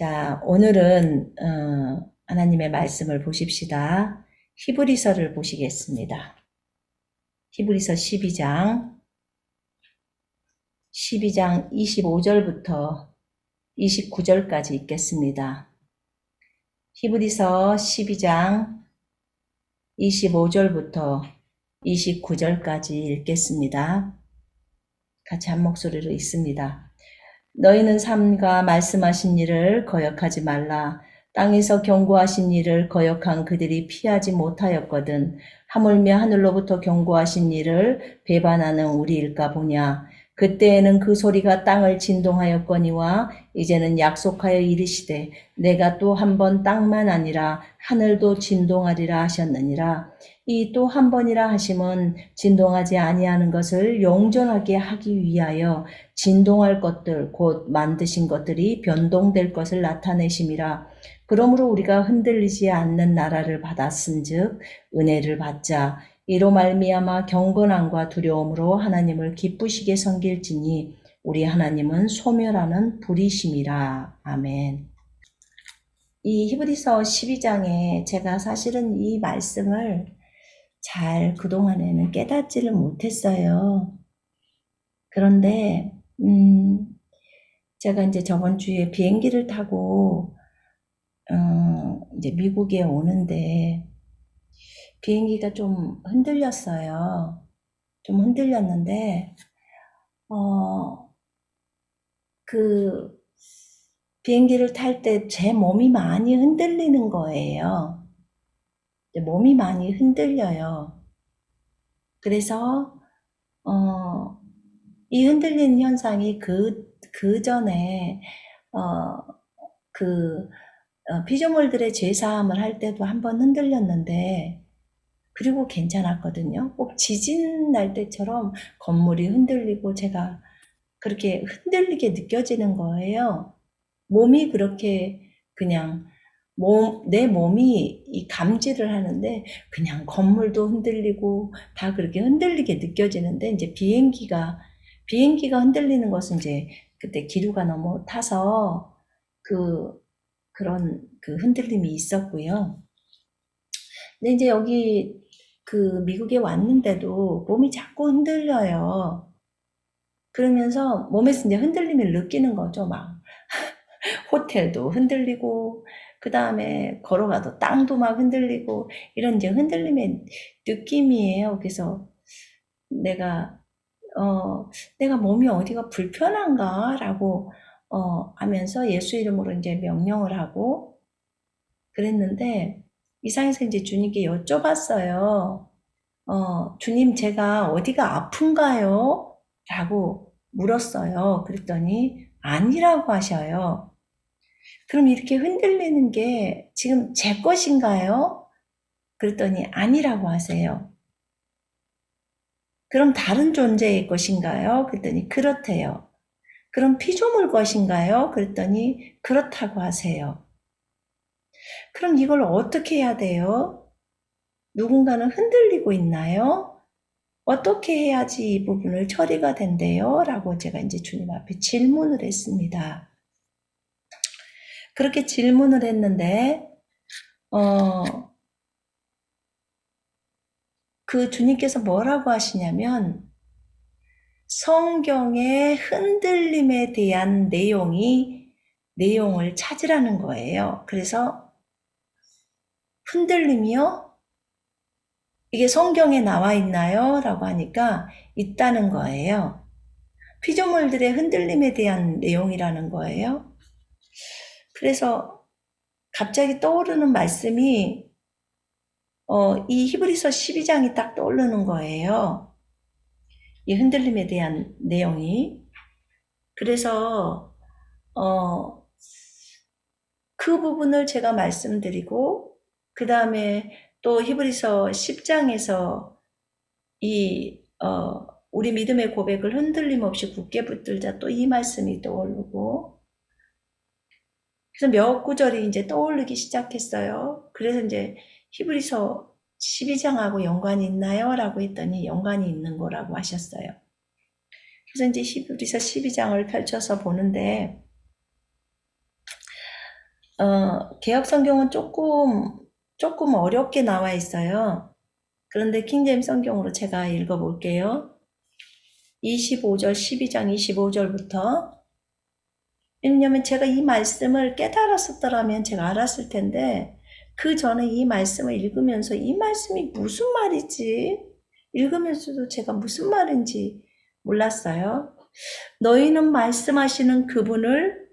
자, 오늘은 하나님의 말씀을 보십시다. 히브리서를 보시겠습니다. 히브리서 12장 25절부터 29절까지 읽겠습니다. 히브리서 12장 25절부터 29절까지 읽겠습니다. 같이 한 목소리로 읽습니다. 너희는 삼가 말씀하신 일을 거역하지 말라. 땅에서 경고하신 일을 거역한 그들이 피하지 못하였거든. 하물며 하늘로부터 경고하신 일을 배반하는 우리일까 보냐. 그때에는 그 소리가 땅을 진동하였거니와 이제는 약속하여 이르시되 내가 또 한 번 땅만 아니라 하늘도 진동하리라 하셨느니라. 이 또 한 번이라 하심은 진동하지 아니하는 것을 영존하게 하기 위하여 진동할 것들 곧 만드신 것들이 변동될 것을 나타내심이라. 그러므로 우리가 흔들리지 않는 나라를 받았은즉 은혜를 받자. 이로 말미암아 경건함과 두려움으로 하나님을 기쁘시게 섬길지니 우리 하나님은 소멸하는 불이심이라. 아멘. 이 히브리서 12장에 제가 사실은 이 말씀을 잘 그동안에는 깨닫지를 못했어요. 그런데 제가 이제 저번 주에 비행기를 타고 이제 미국에 오는데 비행기가 좀 흔들렸어요. 좀 흔들렸는데 그 비행기를 탈 때 제 몸이 많이 흔들리는 거예요. 몸이 많이 흔들려요. 그래서 이 흔들리는 현상이 그 전에 피조물들의 죄사함을 할 때도 한번 흔들렸는데 그리고 괜찮았거든요. 꼭 지진 날 때처럼 건물이 흔들리고 제가 그렇게 흔들리게 느껴지는 거예요. 몸이 그렇게 그냥 내 몸이 이 감지를 하는데 그냥 건물도 흔들리고 다 그렇게 흔들리게 느껴지는데 이제 비행기가 흔들리는 것은 이제 그때 기류가 너무 타서 그런 흔들림이 있었고요. 근데 이제 여기 미국에 왔는데도 몸이 자꾸 흔들려요. 그러면서 몸에서 이제 흔들림을 느끼는 거죠. 막 호텔도 흔들리고 그 다음에 걸어가도 땅도 막 흔들리고 이런 이제 흔들림의 느낌이에요. 그래서 내가 몸이 어디가 불편한가 라고 하면서 예수 이름으로 이제 명령을 하고 그랬는데 이상해서 이제 주님께 여쭤봤어요. 주님 제가 어디가 아픈가요? 라고 물었어요. 그랬더니 아니라고 하셔요. 그럼 이렇게 흔들리는 게 지금 제 것인가요? 그랬더니 아니라고 하세요. 그럼 다른 존재의 것인가요? 그랬더니 그렇대요. 그럼 피조물 것인가요? 그랬더니 그렇다고 하세요. 그럼 이걸 어떻게 해야 돼요? 누군가는 흔들리고 있나요? 어떻게 해야지 이 부분을 처리가 된대요? 라고 제가 이제 주님 앞에 질문을 했습니다. 그렇게 질문을 했는데 주님께서 뭐라고 하시냐면 성경의 흔들림에 대한 내용을 찾으라는 거예요. 그래서 흔들림이요? 이게 성경에 나와 있나요? 라고 하니까 있다는 거예요. 피조물들의 흔들림에 대한 내용이라는 거예요. 그래서 갑자기 떠오르는 말씀이 이 히브리서 12장이 딱 떠오르는 거예요. 이 흔들림에 대한 내용이. 그래서 그 부분을 제가 말씀드리고 그 다음에 또 히브리서 10장에서 우리 믿음의 고백을 흔들림 없이 굳게 붙들자 또 이 말씀이 떠오르고 그래서 몇 구절이 이제 떠오르기 시작했어요. 그래서 이제 히브리서 12장하고 연관이 있나요? 라고 했더니 연관이 있는 거라고 하셨어요. 그래서 이제 히브리서 12장을 펼쳐서 보는데 개역 성경은 조금 어렵게 나와 있어요. 그런데 킹제임 성경으로 제가 읽어볼게요. 25절, 12장 25절부터. 왜냐면 제가 이 말씀을 깨달았었더라면 제가 알았을 텐데, 그 전에 이 말씀을 읽으면서 이 말씀이 무슨 말이지? 읽으면서도 제가 무슨 말인지 몰랐어요. 너희는 말씀하시는 그분을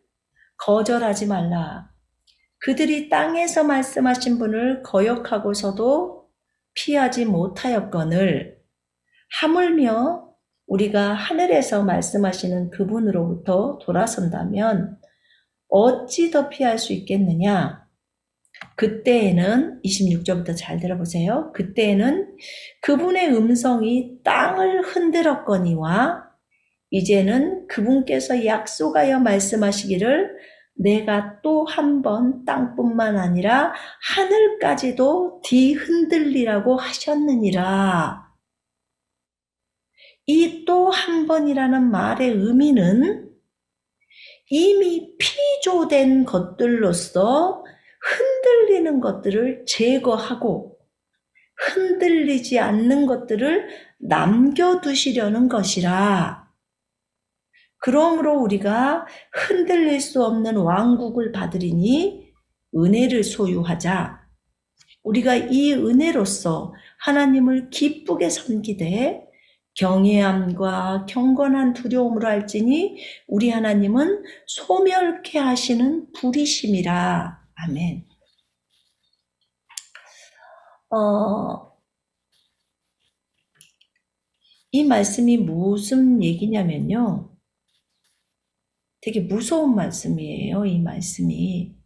거절하지 말라. 그들이 땅에서 말씀하신 분을 거역하고서도 피하지 못하였거늘 하물며 우리가 하늘에서 말씀하시는 그분으로부터 돌아선다면 어찌 더 피할 수 있겠느냐? 그때에는 26절부터 잘 들어보세요. 그때에는 그분의 음성이 땅을 흔들었거니와 이제는 그분께서 약속하여 말씀하시기를 내가 또 한 번 땅뿐만 아니라 하늘까지도 뒤흔들리라고 하셨느니라. 이 또 한 번이라는 말의 의미는 이미 피조된 것들로서 흔들리는 것들을 제거하고 흔들리지 않는 것들을 남겨두시려는 것이라. 그러므로 우리가 흔들릴 수 없는 왕국을 받으리니 은혜를 소유하자. 우리가 이 은혜로서 하나님을 기쁘게 섬기되 경외함과 경건한 두려움으로 할지니 우리 하나님은 소멸케 하시는 불이심이라. 아멘. 이 말씀이 무슨 얘기냐면요. 되게 무서운 말씀이에요. 이 말씀이.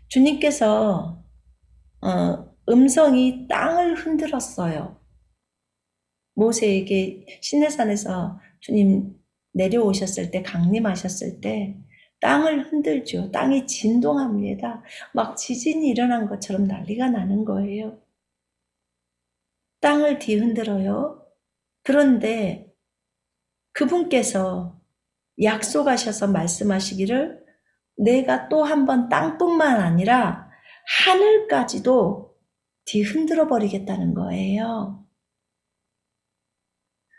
주님께서 음성이 땅을 흔들었어요. 모세에게 시내산에서 주님 내려오셨을 때, 강림하셨을 때 땅을 흔들죠. 땅이 진동합니다. 막 지진이 일어난 것처럼 난리가 나는 거예요. 땅을 뒤흔들어요. 그런데 그분께서 약속하셔서 말씀하시기를 내가 또 한 번 땅뿐만 아니라 하늘까지도 뒤흔들어 버리겠다는 거예요.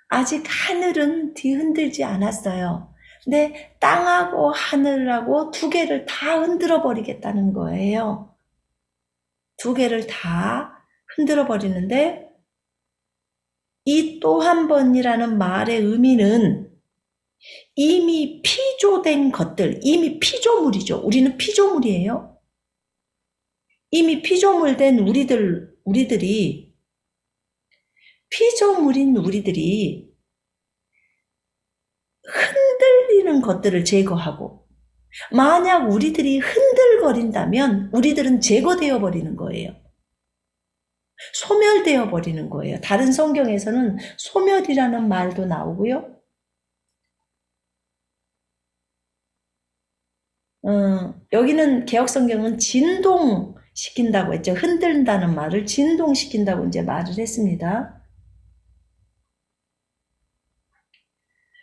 아직 하늘은 뒤흔들지 않았어요. 근데 땅하고 하늘하고 두 개를 다 흔들어 버리겠다는 거예요. 두 개를 다 흔들어 버리는데 이 또 한 번이라는 말의 의미는 이미 피조된 것들, 이미 피조물이죠. 우리는 피조물이에요. 이미 피조물된 우리들이 피조물인 우리들이 흔들리는 것들을 제거하고 만약 우리들이 흔들거린다면 우리들은 제거되어 버리는 거예요. 소멸되어 버리는 거예요. 다른 성경에서는 소멸이라는 말도 나오고요. 여기는 개역성경은 진동시킨다고 했죠. 흔들다는 말을 진동시킨다고 이제 말을 했습니다.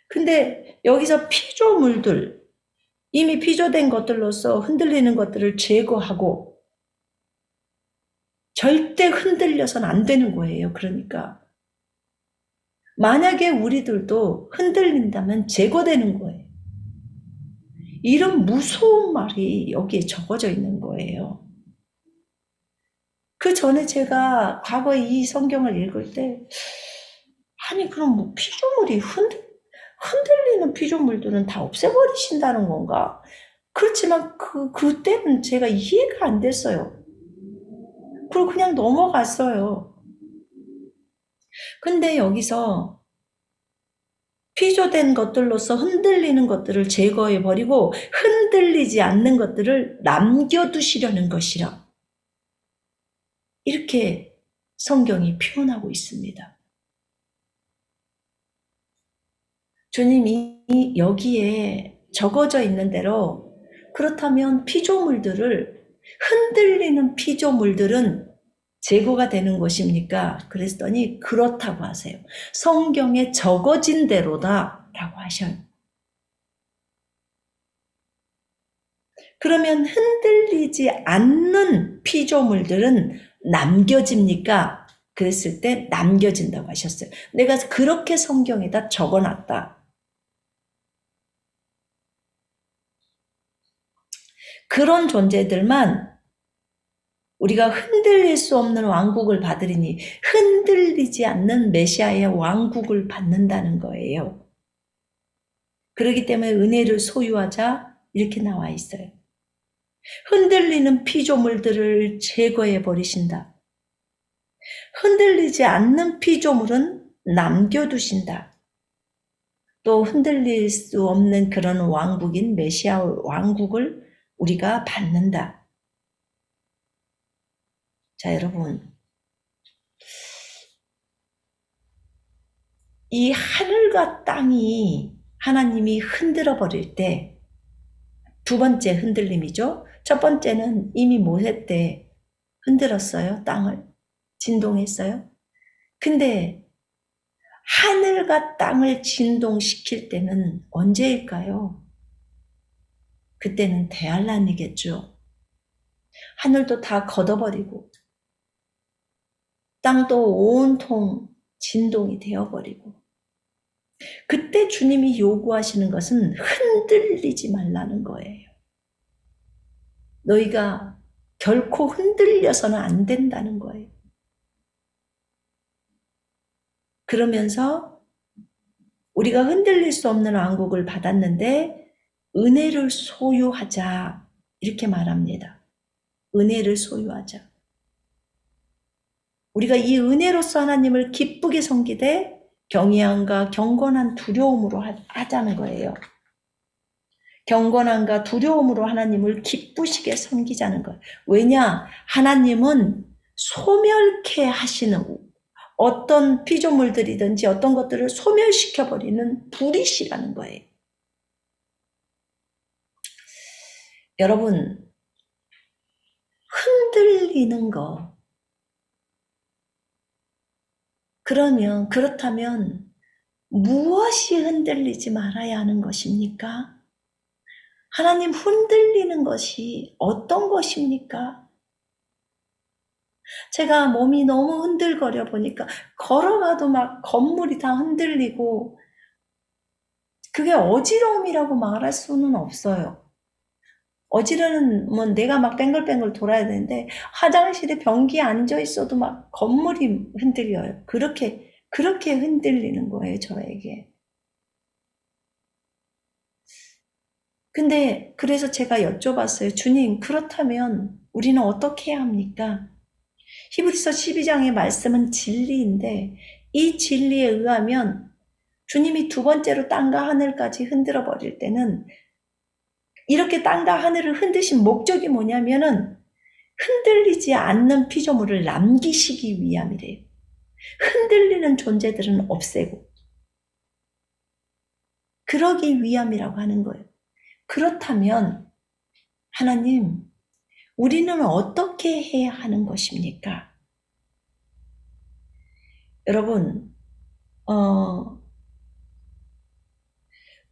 근데 여기서 피조물들, 이미 피조된 것들로서 흔들리는 것들을 제거하고 절대 흔들려서는 안 되는 거예요. 그러니까 만약에 우리들도 흔들린다면 제거되는 거예요. 이런 무서운 말이 여기에 적어져 있는 거예요. 그 전에 제가 과거에 이 성경을 읽을 때 아니 그럼 뭐 피조물이 흔들리는 피조물들은 다 없애버리신다는 건가? 그렇지만 그때는 제가 이해가 안 됐어요. 그리고 그냥 넘어갔어요. 근데 여기서 피조된 것들로서 흔들리는 것들을 제거해버리고 흔들리지 않는 것들을 남겨두시려는 것이라. 이렇게 성경이 표현하고 있습니다. 주님이 여기에 적어져 있는 대로 그렇다면 피조물들을 흔들리는 피조물들은 제거가 되는 것입니까? 그랬더니 그렇다고 하세요. 성경에 적어진 대로다 라고 하셔요. 그러면 흔들리지 않는 피조물들은 남겨집니까? 그랬을 때 남겨진다고 하셨어요. 내가 그렇게 성경에다 적어놨다. 그런 존재들만 우리가 흔들릴 수 없는 왕국을 받으리니 흔들리지 않는 메시아의 왕국을 받는다는 거예요. 그렇기 때문에 은혜를 소유하자 이렇게 나와 있어요. 흔들리는 피조물들을 제거해 버리신다. 흔들리지 않는 피조물은 남겨두신다. 또 흔들릴 수 없는 그런 왕국인 메시아 왕국을 우리가 받는다. 자, 여러분. 이 하늘과 땅이 하나님이 흔들어 버릴 때 두 번째 흔들림이죠. 첫 번째는 이미 모세 때 흔들었어요. 땅을. 진동했어요. 근데 하늘과 땅을 진동시킬 때는 언제일까요? 그때는 대환란이겠죠. 하늘도 다 걷어버리고 땅도 온통 진동이 되어버리고 그때 주님이 요구하시는 것은 흔들리지 말라는 거예요. 너희가 결코 흔들려서는 안 된다는 거예요. 그러면서 우리가 흔들릴 수 없는 왕국을 받았는데 은혜를 소유하자 이렇게 말합니다. 은혜를 소유하자. 우리가 이 은혜로서 하나님을 기쁘게 섬기되 경외함과 경건한 두려움으로 하자는 거예요. 경건함과 두려움으로 하나님을 기쁘시게 섬기자는 거예요. 왜냐? 하나님은 소멸케 하시는 어떤 피조물들이든지 어떤 것들을 소멸시켜버리는 불이시라는 거예요. 여러분, 흔들리는 거. 그렇다면 무엇이 흔들리지 말아야 하는 것입니까? 하나님 흔들리는 것이 어떤 것입니까? 제가 몸이 너무 흔들거려 보니까 걸어가도 막 건물이 다 흔들리고 그게 어지러움이라고 말할 수는 없어요. 어지러우면 내가 막 뱅글뱅글 돌아야 되는데 화장실에 변기에 앉아 있어도 막 건물이 흔들려요. 그렇게 흔들리는 거예요, 저에게. 근데 그래서 제가 여쭤봤어요. 주님, 그렇다면 우리는 어떻게 해야 합니까? 히브리서 12장의 말씀은 진리인데 이 진리에 의하면 주님이 두 번째로 땅과 하늘까지 흔들어 버릴 때는 이렇게 땅과 하늘을 흔드신 목적이 뭐냐면은 흔들리지 않는 피조물을 남기시기 위함이래요. 흔들리는 존재들은 없애고 그러기 위함이라고 하는 거예요. 그렇다면 하나님, 우리는 어떻게 해야 하는 것입니까? 여러분,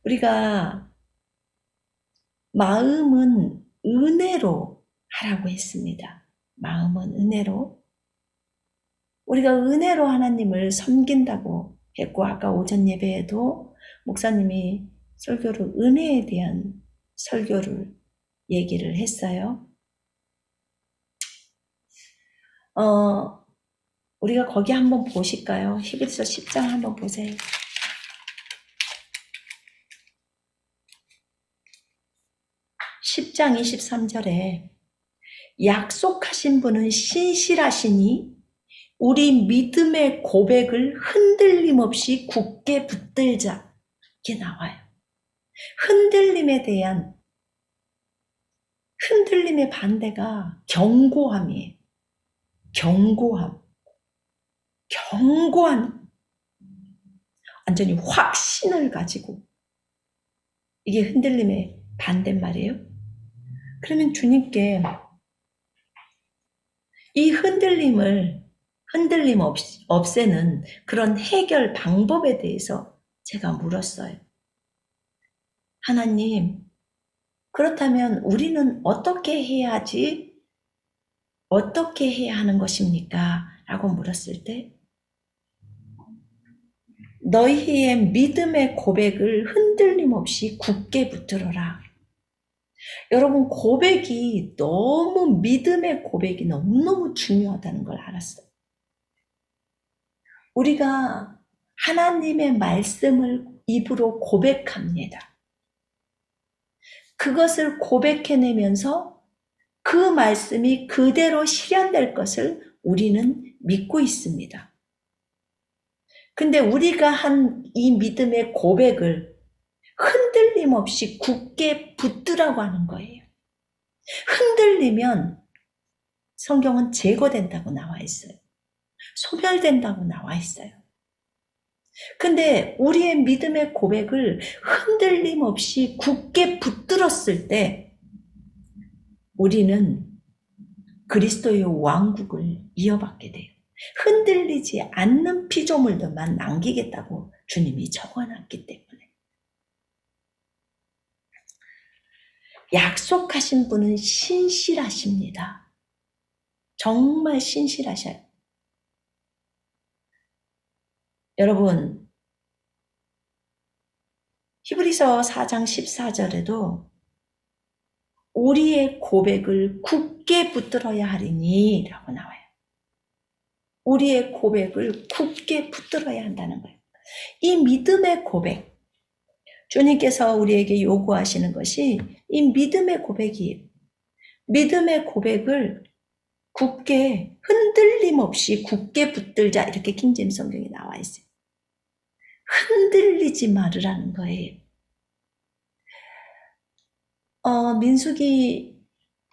우리가 마음은 은혜로 하라고 했습니다. 마음은 은혜로. 우리가 은혜로 하나님을 섬긴다고 했고 아까 오전 예배에도 목사님이 설교로 은혜에 대한 설교를 얘기를 했어요. 우리가 거기 한번 보실까요? 히브리서 10장 한번 보세요. 10장 23절에 약속하신 분은 신실하시니 우리 믿음의 고백을 흔들림 없이 굳게 붙들자. 이게 나와요. 흔들림의 반대가 견고함이에요. 견고한, 완전히 확신을 가지고 이게 흔들림의 반대말이에요. 그러면 주님께 이 흔들림 없애는 그런 해결 방법에 대해서 제가 물었어요. 하나님, 그렇다면 우리는 어떻게 해야지? 어떻게 해야 하는 것입니까? 라고 물었을 때 너희의 믿음의 고백을 흔들림 없이 굳게 붙들어라. 여러분, 고백이 너무 믿음의 고백이 너무너무 중요하다는 걸 알았어요. 우리가 하나님의 말씀을 입으로 고백합니다. 그것을 고백해내면서 그 말씀이 그대로 실현될 것을 우리는 믿고 있습니다. 근데 우리가 한 이 믿음의 고백을 흔들림 없이 굳게 붙들라고 하는 거예요. 흔들리면 성경은 제거된다고 나와 있어요. 소멸된다고 나와 있어요. 근데 우리의 믿음의 고백을 흔들림 없이 굳게 붙들었을 때 우리는 그리스도의 왕국을 이어받게 돼요. 흔들리지 않는 피조물들만 남기겠다고 주님이 적어놨기 때문에. 약속하신 분은 신실하십니다. 정말 신실하셔요. 여러분, 히브리서 4장 14절에도 우리의 고백을 굳게 붙들어야 하리니 라고 나와요. 우리의 고백을 굳게 붙들어야 한다는 거예요. 이 믿음의 고백, 주님께서 우리에게 요구하시는 것이 이 믿음의 고백이에요. 믿음의 고백을 굳게 흔들림 없이 굳게 붙들자 이렇게 킹제임스 성경에 나와 있어요. 흔들리지 말으라는 거예요. 민수기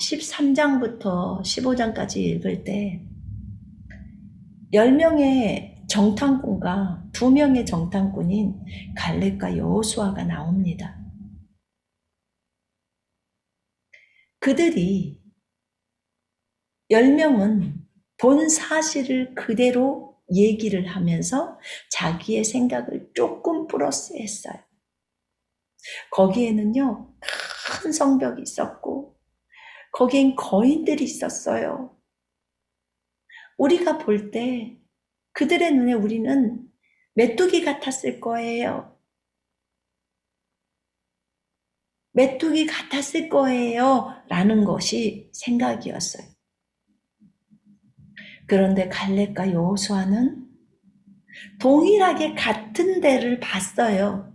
13장부터 15장까지 읽을 때 10명의 정탐꾼과 2명의 정탐꾼인 갈렙과 여호수아가 나옵니다. 그들이 10명은 본 사실을 그대로 얘기를 하면서 자기의 생각을 조금 플러스 했어요. 거기에는요, 큰 성벽이 있었고, 거기엔 거인들이 있었어요. 우리가 볼 때 그들의 눈에 우리는 메뚜기 같았을 거예요. 메뚜기 같았을 거예요. 라는 것이 생각이었어요. 그런데 갈렙과 여호수아는 동일하게 같은 데를 봤어요.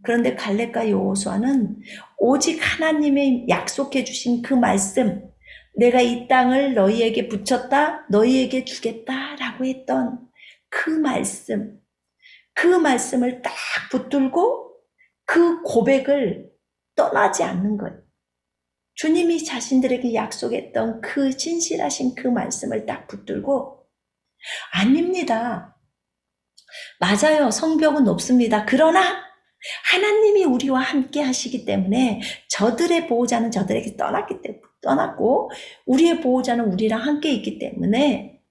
그런데 갈렙과 여호수아는 오직 하나님의 약속해 주신 그 말씀, 내가 이 땅을 너희에게 붙였다, 너희에게 주겠다라고 했던 그 말씀을 딱 붙들고 그 고백을 떠나지 않는 거예요. 주님이 자신들에게 약속했던 그 진실하신 그 말씀을 딱 붙들고, 아닙니다. 맞아요. 성벽은 높습니다. 그러나 하나님이 우리와 함께 하시기 때문에 저들의 보호자는 저들에게 떠났고 우리의 보호자는 우리랑 함께 있기 때문에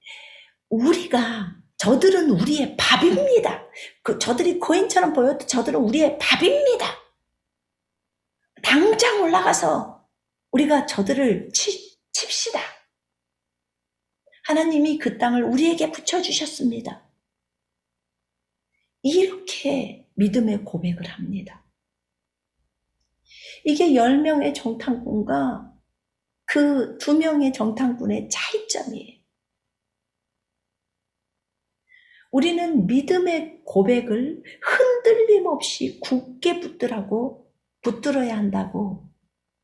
저들은 우리의 밥입니다. 저들이 거인처럼 보여도 저들은 우리의 밥입니다. 당장 올라가서 우리가 저들을 칩시다. 하나님이 그 땅을 우리에게 붙여주셨습니다. 이렇게 믿음의 고백을 합니다. 이게 10명의 정탐꾼과 그 2명의 정탐꾼의 차이점이에요. 우리는 믿음의 고백을 흔들림 없이 굳게 붙들어야 한다고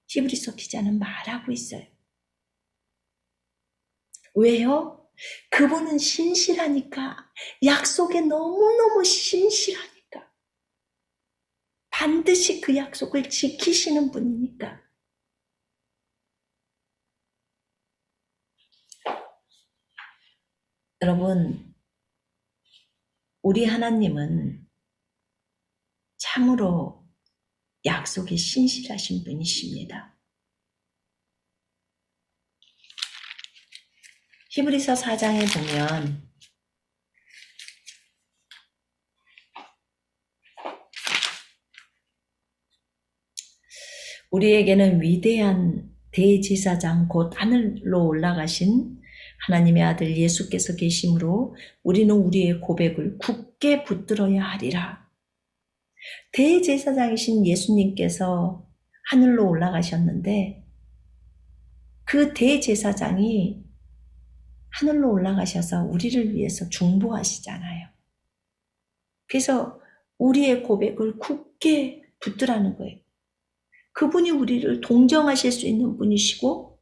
히브리서 기자는 말하고 있어요. 왜요? 그분은 신실하니까, 약속에 너무너무 신실하니까, 반드시 그 약속을 지키시는 분이니까. 여러분, 우리 하나님은 참으로 약속에 신실하신 분이십니다. 히브리서 4장에 보면 우리에게는 위대한 대제사장 곧 하늘로 올라가신 하나님의 아들 예수께서 계심으로 우리는 우리의 고백을 굳게 붙들어야 하리라. 대제사장이신 예수님께서 하늘로 올라가셨는데 그 대제사장이 하늘로 올라가셔서 우리를 위해서 중보하시잖아요. 그래서 우리의 고백을 굳게 붙들라는 거예요. 그분이 우리를 동정하실 수 있는 분이시고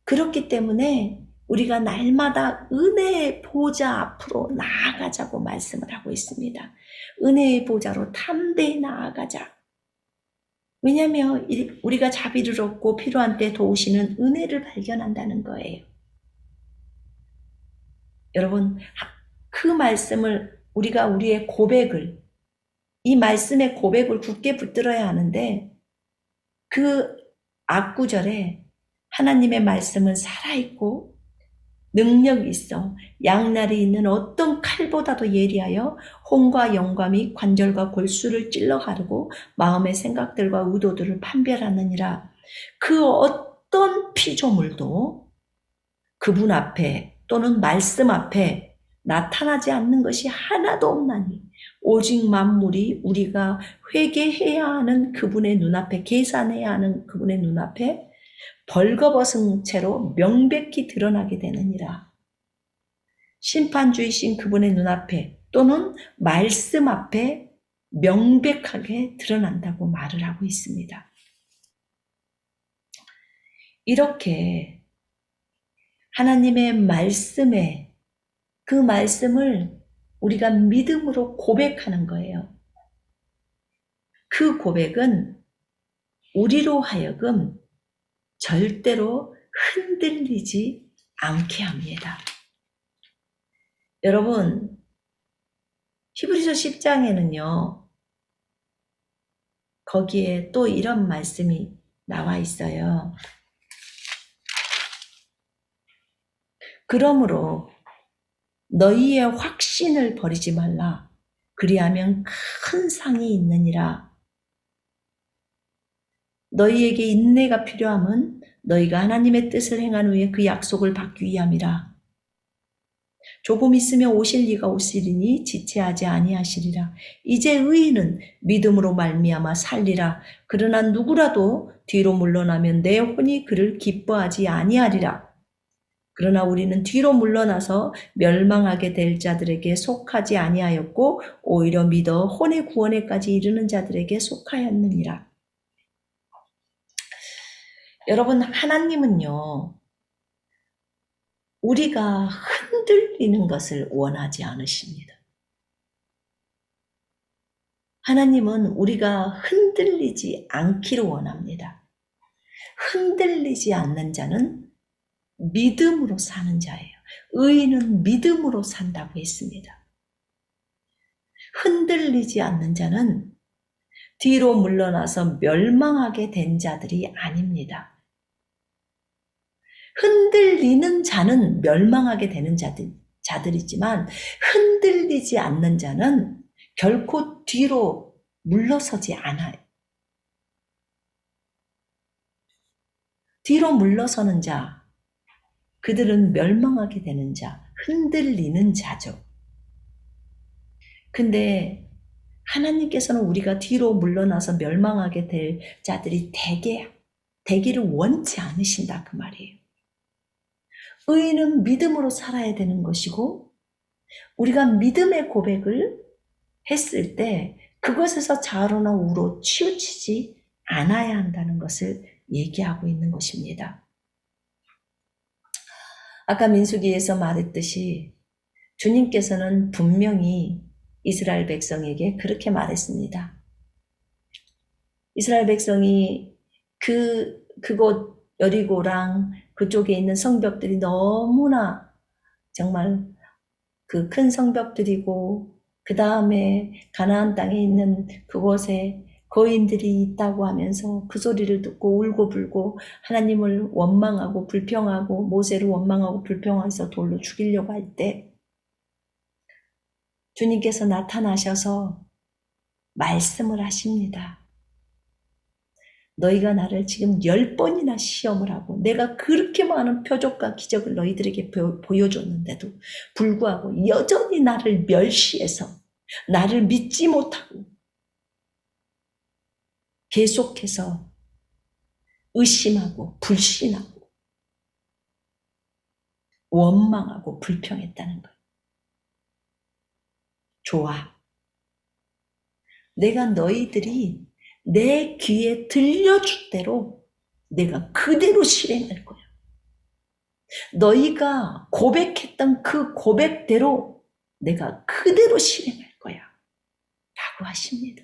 그렇기 때문에 우리가 날마다 은혜의 보좌 앞으로 나아가자고 말씀을 하고 있습니다. 은혜의 보좌로 담대히 나아가자. 왜냐하면 우리가 자비를 얻고 필요한 때 도우시는 은혜를 발견한다는 거예요. 여러분, 그 말씀을 우리가 우리의 고백을, 이 말씀의 고백을 굳게 붙들어야 하는데 그 앞구절에 하나님의 말씀은 살아있고 능력이 있어 양날이 있는 어떤 칼보다도 예리하여 혼과 영과 및 관절과 골수를 찔러 가르고 마음의 생각들과 의도들을 판별하느니라. 그 어떤 피조물도 그분 앞에 또는 말씀 앞에 나타나지 않는 것이 하나도 없나니 오직 만물이 우리가 회개해야 하는 그분의 눈앞에, 계산해야 하는 그분의 눈앞에 벌거벗은 채로 명백히 드러나게 되느니라. 심판주이신 그분의 눈앞에 또는 말씀 앞에 명백하게 드러난다고 말을 하고 있습니다. 이렇게 하나님의 말씀에 그 말씀을 우리가 믿음으로 고백하는 거예요. 그 고백은 우리로 하여금 절대로 흔들리지 않게 합니다. 여러분, 히브리서 10장에는요, 거기에 또 이런 말씀이 나와 있어요. 그러므로 너희의 확신을 버리지 말라. 그리하면 큰 상이 있느니라. 너희에게 인내가 필요함은 너희가 하나님의 뜻을 행한 후에 그 약속을 받기 위함이라. 조금 있으면 오실 이가 오시리니 지체하지 아니하시리라. 이제 의인은 믿음으로 말미암아 살리라. 그러나 누구라도 뒤로 물러나면 내 혼이 그를 기뻐하지 아니하리라. 그러나 우리는 뒤로 물러나서 멸망하게 될 자들에게 속하지 아니하였고 오히려 믿어 혼의 구원에까지 이르는 자들에게 속하였느니라. 여러분, 하나님은요, 우리가 흔들리는 것을 원하지 않으십니다. 하나님은 우리가 흔들리지 않기를 원합니다. 흔들리지 않는 자는 믿음으로 사는 자예요. 의인은 믿음으로 산다고 했습니다. 흔들리지 않는 자는 뒤로 물러나서 멸망하게 된 자들이 아닙니다. 흔들리는 자는 멸망하게 되는 자들이지만 흔들리지 않는 자는 결코 뒤로 물러서지 않아요. 뒤로 물러서는 자, 그들은 멸망하게 되는 자, 흔들리는 자죠. 근데 하나님께서는 우리가 뒤로 물러나서 멸망하게 될 자들이 되기를 원치 않으신다 그 말이에요. 의인은 믿음으로 살아야 되는 것이고 우리가 믿음의 고백을 했을 때 그것에서 좌로나 우로 치우치지 않아야 한다는 것을 얘기하고 있는 것입니다. 아까 민수기에서 말했듯이 주님께서는 분명히 이스라엘 백성에게 그렇게 말했습니다. 이스라엘 백성이 그곳 여리고랑 그쪽에 있는 성벽들이 너무나 정말 그 큰 성벽들이고 그 다음에 가나안 땅에 있는 그곳에 거인들이 있다고 하면서 그 소리를 듣고 울고불고 하나님을 원망하고 불평하고 모세를 원망하고 불평해서 돌로 죽이려고 할 때 주님께서 나타나셔서 말씀을 하십니다. 너희가 나를 지금 10번이나 시험을 하고 내가 그렇게 많은 표적과 기적을 너희들에게 보여줬는데도 불구하고 여전히 나를 멸시해서 나를 믿지 못하고 계속해서 의심하고 불신하고 원망하고 불평했다는 거예요. 좋아. 내가 너희들이 내 귀에 들려줄 대로 내가 그대로 실행할 거야. 너희가 고백했던 그 고백대로 내가 그대로 실행할 거야. 라고 하십니다.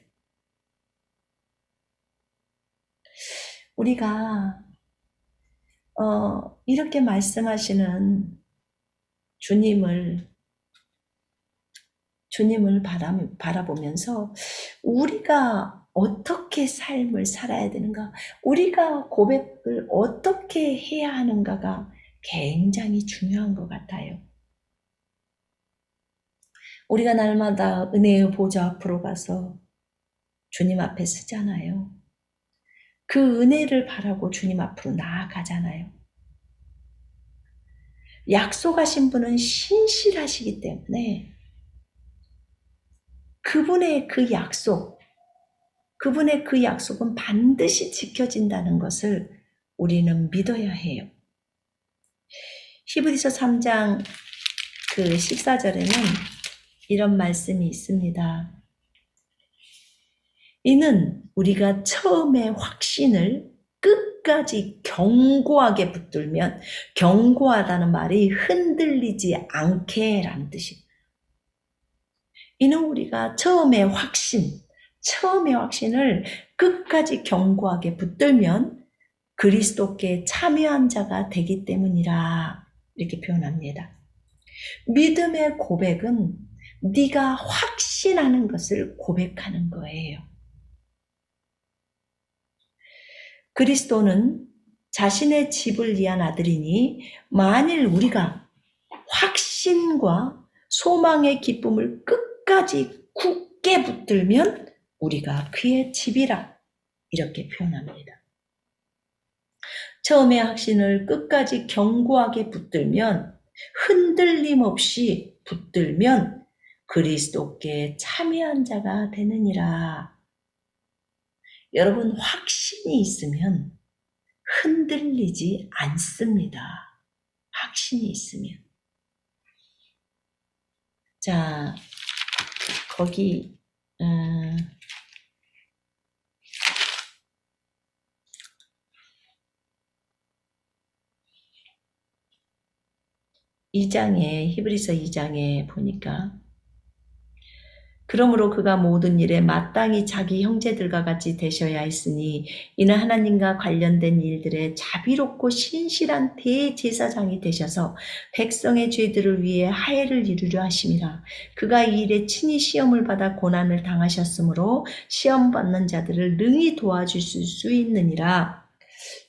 우리가 이렇게 말씀하시는 주님을 바라보면서 우리가 어떻게 삶을 살아야 되는가, 우리가 고백을 어떻게 해야 하는가가 굉장히 중요한 것 같아요. 우리가 날마다 은혜의 보좌 앞으로 가서 주님 앞에 서잖아요. 그 은혜를 바라고 주님 앞으로 나아가잖아요. 약속하신 분은 신실하시기 때문에 그분의 그 약속은 반드시 지켜진다는 것을 우리는 믿어야 해요. 히브리서 3장 그 14절에는 이런 말씀이 있습니다. 이는 우리가 처음에 확신을 끝까지 견고하게 붙들면, 견고하다는 말이 흔들리지 않게라는 뜻이에요. 이는 우리가 처음의 확신을 끝까지 견고하게 붙들면 그리스도께 참여한 자가 되기 때문이라, 이렇게 표현합니다. 믿음의 고백은 네가 확신하는 것을 고백하는 거예요. 그리스도는 자신의 집을 위한 아들이니 만일 우리가 확신과 소망의 기쁨을 끝까지 굳게 붙들면 우리가 그의 집이라, 이렇게 표현합니다. 처음의 확신을 끝까지 견고하게 붙들면, 흔들림 없이 붙들면 그리스도께 참여한 자가 되느니라. 여러분, 확신이 있으면 흔들리지 않습니다. 확신이 있으면. 자, 거기 2장에, 히브리서 2장에 보니까, 그러므로 그가 모든 일에 마땅히 자기 형제들과 같이 되셔야 했으니 이는 하나님과 관련된 일들에 자비롭고 신실한 대제사장이 되셔서 백성의 죄들을 위해 화해를 이루려 하심이라. 그가 이 일에 친히 시험을 받아 고난을 당하셨으므로 시험 받는 자들을 능히 도와주실 수 있느니라.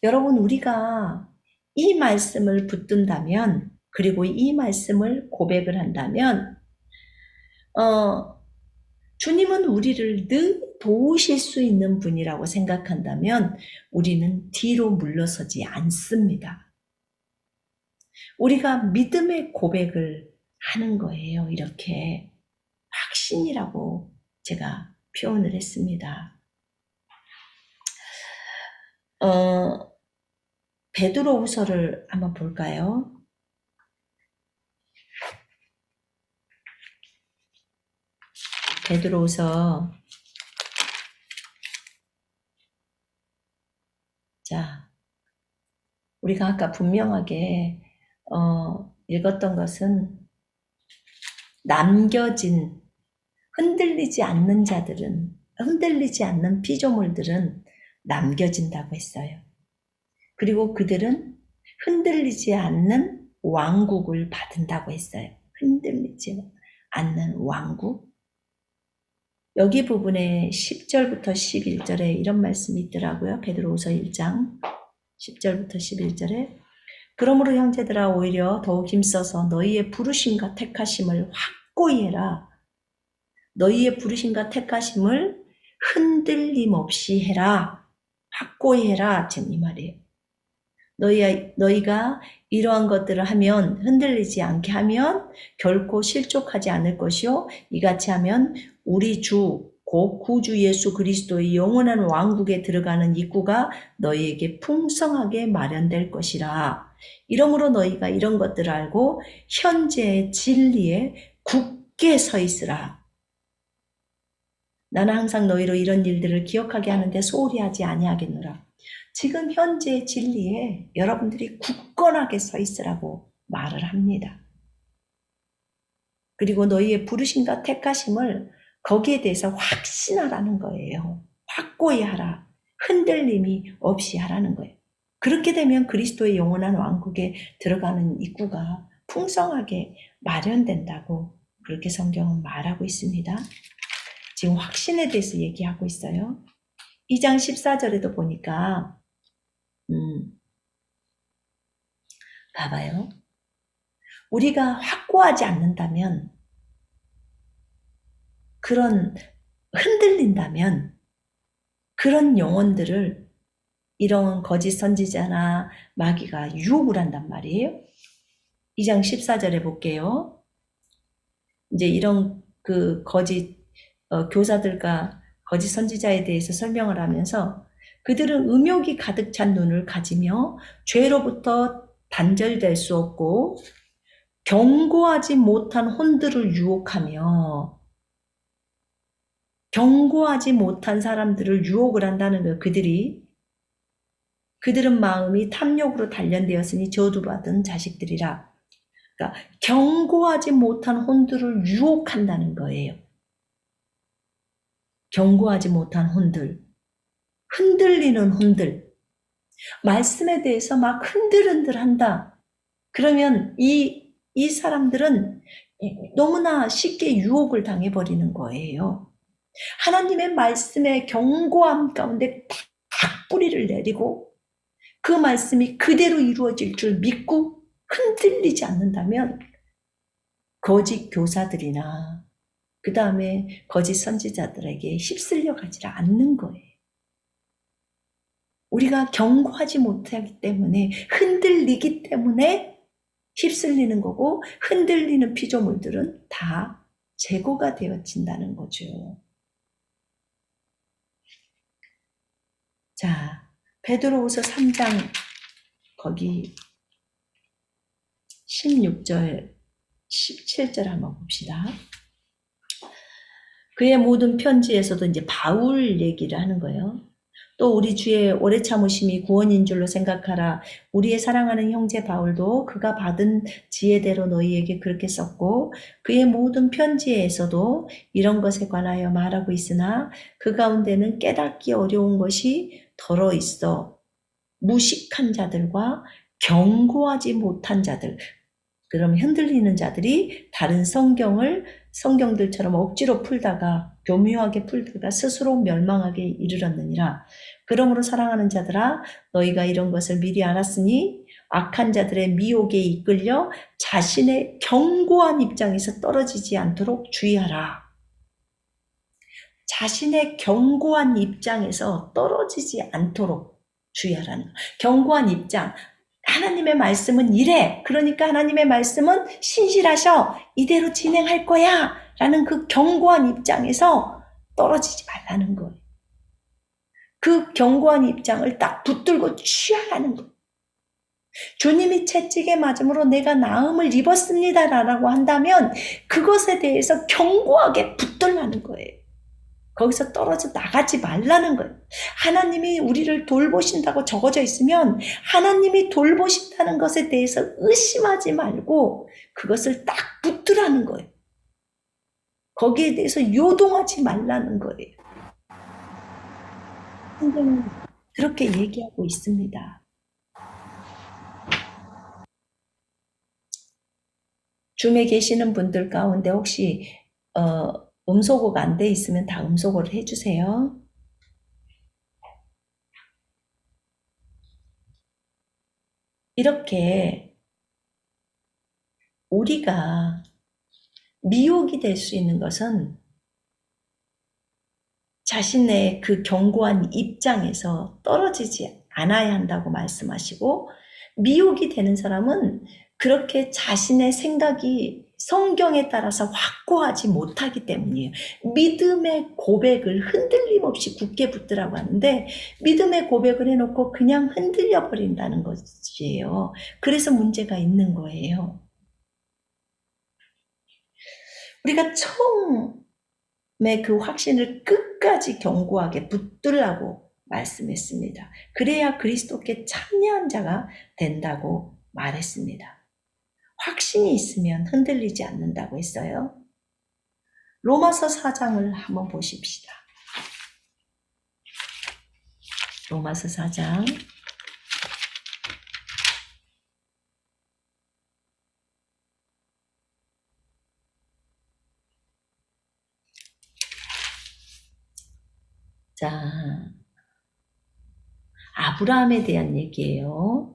여러분, 우리가 이 말씀을 붙든다면, 그리고 이 말씀을 고백을 한다면 주님은 우리를 늘 도우실 수 있는 분이라고 생각한다면 우리는 뒤로 물러서지 않습니다. 우리가 믿음의 고백을 하는 거예요. 이렇게 확신이라고 제가 표현을 했습니다. 베드로후서를 한번 볼까요? 베드로후서, 자, 우리가 아까 분명하게 읽었던 것은 남겨진, 흔들리지 않는 자들은, 흔들리지 않는 피조물들은 남겨진다고 했어요. 그리고 그들은 흔들리지 않는 왕국을 받은다고 했어요. 흔들리지 않는 왕국. 여기 부분에 10절부터 11절에 이런 말씀이 있더라고요. 베드로후서 1장 10절부터 11절에 그러므로 형제들아 오히려 더욱 힘써서 너희의 부르심과 택하심을 확고히 해라. 너희의 부르심과 택하심을 흔들림 없이 해라. 확고히 해라. 지금 이 말이에요. 너희가 이러한 것들을 하면, 흔들리지 않게 하면 결코 실족하지 않을 것이요. 이같이 하면 우리 주, 곧 구주 예수 그리스도의 영원한 왕국에 들어가는 입구가 너희에게 풍성하게 마련될 것이라. 이러므로 너희가 이런 것들을 알고 현재의 진리에 굳게 서 있으라. 나는 항상 너희로 이런 일들을 기억하게 하는데 소홀히 하지 아니하겠노라. 지금 현재의 진리에 여러분들이 굳건하게 서 있으라고 말을 합니다. 그리고 너희의 부르심과 택하심을 거기에 대해서 확신하라는 거예요. 확고히 하라. 흔들림이 없이 하라는 거예요. 그렇게 되면 그리스도의 영원한 왕국에 들어가는 입구가 풍성하게 마련된다고 그렇게 성경은 말하고 있습니다. 지금 확신에 대해서 얘기하고 있어요. 2장 14절에도 보니까 봐봐요. 우리가 확고하지 않는다면, 그런 흔들린다면 그런 영혼들을 이런 거짓 선지자나 마귀가 유혹을 한단 말이에요. 2장 14절에 볼게요. 이제 이런 그 거짓 교사들과 거짓 선지자에 대해서 설명을 하면서 그들은 음욕이 가득 찬 눈을 가지며 죄로부터 단절될 수 없고 경고하지 못한 혼들을 유혹하며, 경고하지 못한 사람들을 유혹을 한다는 거예요. 그들은 마음이 탐욕으로 단련되었으니 저주받은 자식들이라. 그러니까 경고하지 못한 혼들을 유혹한다는 거예요. 경고하지 못한 혼들, 흔들리는 혼들, 말씀에 대해서 막 흔들흔들한다. 그러면 이 사람들은 너무나 쉽게 유혹을 당해버리는 거예요. 하나님의 말씀의 경고함 가운데 딱 뿌리를 내리고 그 말씀이 그대로 이루어질 줄 믿고 흔들리지 않는다면 거짓 교사들이나 그 다음에 거짓 선지자들에게 휩쓸려 가지 않는 거예요. 우리가 경고하지 못하기 때문에, 흔들리기 때문에 휩쓸리는 거고, 흔들리는 피조물들은 다 제거가 되어진다는 거죠. 자, 베드로후서 3장 거기 16절, 17절 한번 봅시다. 그의 모든 편지에서도 이제 바울 얘기를 하는 거예요. 또 우리 주의 오래 참으심이 구원인 줄로 생각하라. 우리의 사랑하는 형제 바울도 그가 받은 지혜대로 너희에게 그렇게 썼고 그의 모든 편지에서도 이런 것에 관하여 말하고 있으나 그 가운데는 깨닫기 어려운 것이 덜어 있어. 무식한 자들과 경고하지 못한 자들, 그럼 흔들리는 자들이 다른 성경들처럼 억지로 풀다가, 교묘하게 풀다가 스스로 멸망하게 이르렀느니라. 그러므로 사랑하는 자들아, 너희가 이런 것을 미리 알았으니 악한 자들의 미혹에 이끌려 자신의 견고한 입장에서 떨어지지 않도록 주의하라. 자신의 견고한 입장에서 떨어지지 않도록 주의하라는 거예요. 견고한 입장. 하나님의 말씀은 이래. 그러니까 하나님의 말씀은 신실하셔. 이대로 진행할 거야. 라는 그 견고한 입장에서 떨어지지 말라는 거예요. 그 견고한 입장을 딱 붙들고 취하라는 거예요. 주님이 채찍에 맞음으로 내가 나음을 입었습니다. 라고 한다면 그것에 대해서 견고하게 붙들라는 거예요. 거기서 떨어져 나가지 말라는 거예요. 하나님이 우리를 돌보신다고 적어져 있으면 하나님이 돌보신다는 것에 대해서 의심하지 말고 그것을 딱 붙들라는 거예요. 거기에 대해서 요동하지 말라는 거예요. 성경은 그렇게 얘기하고 있습니다. 줌에 계시는 분들 가운데 혹시 음소거가 안 돼 있으면 다 음소거를 해주세요. 이렇게 우리가 미혹이 될 수 있는 것은 자신의 그 견고한 입장에서 떨어지지 않아야 한다고 말씀하시고, 미혹이 되는 사람은 그렇게 자신의 생각이 성경에 따라서 확고하지 못하기 때문이에요. 믿음의 고백을 흔들림 없이 굳게 붙들라고 하는데, 믿음의 고백을 해놓고 그냥 흔들려 버린다는 것이에요. 그래서 문제가 있는 거예요. 우리가 처음에 그 확신을 끝까지 견고하게 붙들라고 말씀했습니다. 그래야 그리스도께 참여한 자가 된다고 말했습니다. 확신이 있으면 흔들리지 않는다고 했어요. 로마서 4장을 한번 보십시다. 로마서 4장. 자, 아브라함에 대한 얘기예요.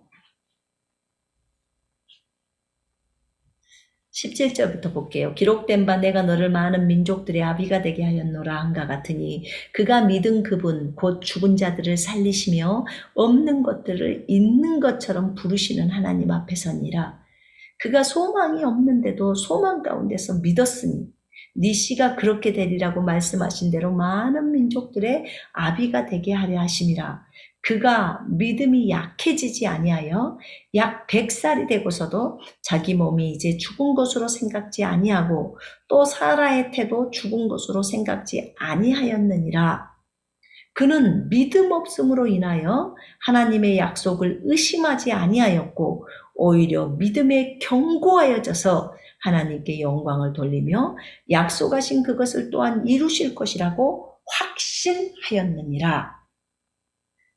17절부터 볼게요. 기록된 바 내가 너를 많은 민족들의 아비가 되게 하였노라 한가 같으니 그가 믿은 그분 곧 죽은 자들을 살리시며 없는 것들을 있는 것처럼 부르시는 하나님 앞에 서니라. 그가 소망이 없는데도 소망 가운데서 믿었으니 네 씨가 그렇게 되리라고 말씀하신 대로 많은 민족들의 아비가 되게 하려 하심이라. 그가 믿음이 약해지지 아니하여 약 100살이 되고서도 자기 몸이 이제 죽은 것으로 생각지 아니하고 또 사라의 태도 죽은 것으로 생각지 아니하였느니라. 그는 믿음 없음으로 인하여 하나님의 약속을 의심하지 아니하였고 오히려 믿음에 견고하여져서 하나님께 영광을 돌리며 약속하신 그것을 또한 이루실 것이라고 확신하였느니라.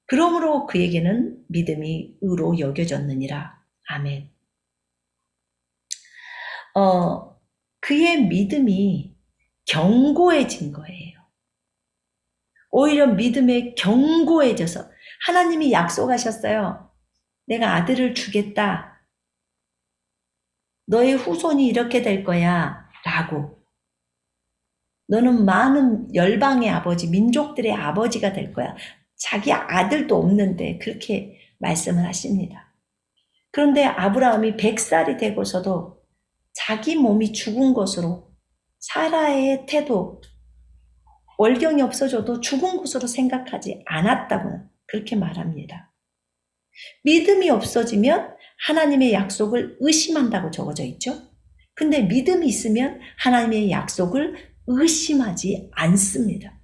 그러므로 그에게는 믿음이 의로 여겨졌느니라. 아멘. 그의 믿음이 견고해진 거예요. 오히려 믿음에 견고해져서 하나님이 약속하셨어요. 내가 아들을 주겠다. 너의 후손이 이렇게 될 거야. 라고. 너는 많은 열방의 아버지, 민족들의 아버지가 될 거야. 자기 아들도 없는데 그렇게 말씀을 하십니다. 그런데 아브라함이 100살이 되고서도 자기 몸이 죽은 것으로 사라의 태도, 월경이 없어져도 죽은 것으로 생각하지 않았다고 그렇게 말합니다. 믿음이 없어지면 하나님의 약속을 의심한다고 적어져 있죠. 근데 믿음이 있으면 하나님의 약속을 의심하지 않습니다.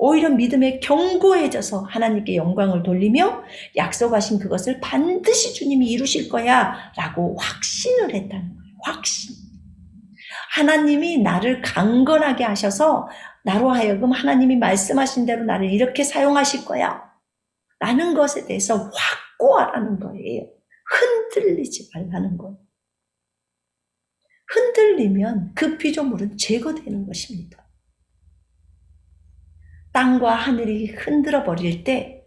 오히려 믿음에 견고해져서 하나님께 영광을 돌리며 약속하신 그것을 반드시 주님이 이루실 거야 라고 확신을 했다는 거예요. 확신. 하나님이 나를 강건하게 하셔서 나로 하여금 하나님이 말씀하신 대로 나를 이렇게 사용하실 거야 라는 것에 대해서 확고하라는 거예요. 흔들리지 말라는 거예요. 흔들리면 그 피조물은 제거되는 것입니다. 땅과 하늘이 흔들어 버릴 때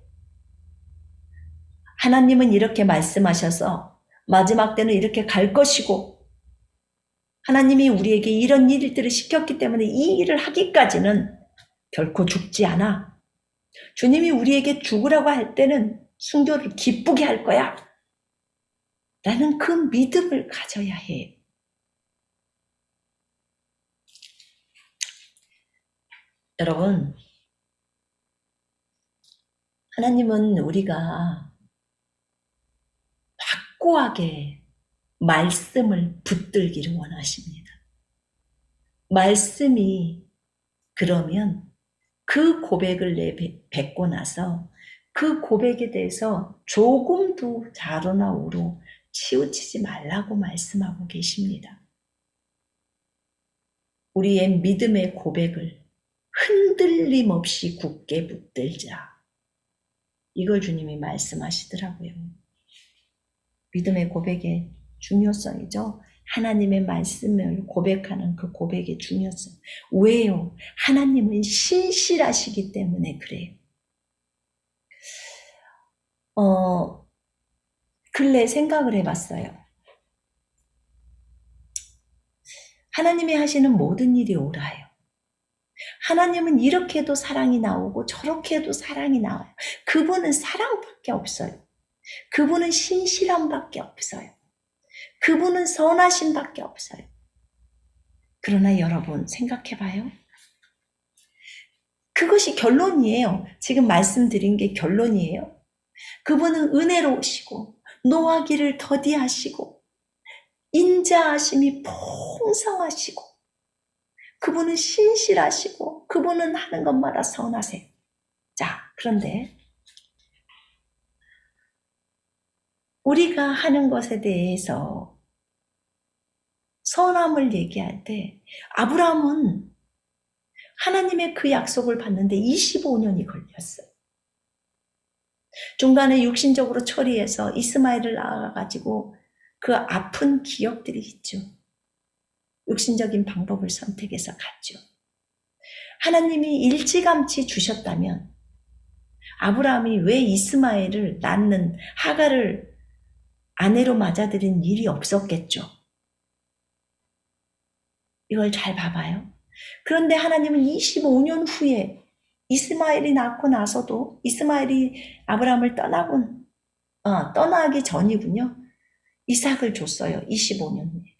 하나님은 이렇게 말씀하셔서 마지막 때는 이렇게 갈 것이고 하나님이 우리에게 이런 일들을 시켰기 때문에 이 일을 하기까지는 결코 죽지 않아. 주님이 우리에게 죽으라고 할 때는 순교를 기쁘게 할 거야. 라는 그 믿음을 가져야 해. 여러분, 하나님은 우리가 확고하게 말씀을 붙들기를 원하십니다. 말씀이 그러면 그 고백을 뱉고 나서 그 고백에 대해서 조금도 좌로나 우로 치우치지 말라고 말씀하고 계십니다. 우리의 믿음의 고백을 흔들림 없이 굳게 붙들자. 이걸 주님이 말씀하시더라고요. 믿음의 고백의 중요성이죠. 하나님의 말씀을 고백하는 그 고백의 중요성. 왜요? 하나님은 신실하시기 때문에 그래요. 근래 생각을 해봤어요. 하나님이 하시는 모든 일이 옳아요. 하나님은 이렇게 해도 사랑이 나오고 저렇게 해도 사랑이 나와요. 그분은 사랑밖에 없어요. 그분은 신실함밖에 없어요. 그분은 선하심밖에 없어요. 그러나 여러분 생각해봐요. 그것이 결론이에요. 지금 말씀드린 게 결론이에요. 그분은 은혜로우시고 노하기를 더디하시고 인자하심이 풍성하시고 그분은 신실하시고 그분은 하는 것마다 선하세요. 자, 그런데 우리가 하는 것에 대해서 선함을 얘기할 때 아브라함은 하나님의 그 약속을 받는데 25년이 걸렸어요. 중간에 육신적으로 처리해서 이스마엘을 낳아가지고 그 아픈 기억들이 있죠. 육신적인 방법을 선택해서 갔죠. 하나님이 일찌감치 주셨다면 아브라함이 왜 이스마엘을 낳는 하갈을 아내로 맞아들인 일이 없었겠죠. 이걸 잘 봐봐요. 그런데 하나님은 25년 후에 이스마엘이 낳고 나서도 이스마엘이 아브라함을 떠나기 전이군요. 이삭을 줬어요. 25년 후에.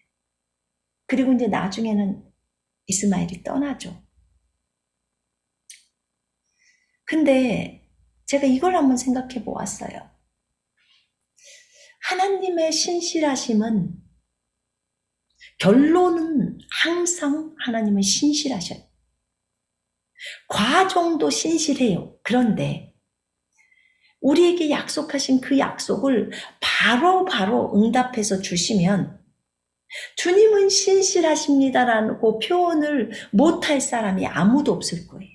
그리고 이제 나중에는 이스마엘이 떠나죠. 근데 제가 이걸 한번 생각해 보았어요. 하나님의 신실하심은 결론은 항상 하나님은 신실하셔요. 과정도 신실해요. 그런데 우리에게 약속하신 그 약속을 바로 응답해서 주시면 주님은 신실하십니다라고 표현을 못할 사람이 아무도 없을 거예요.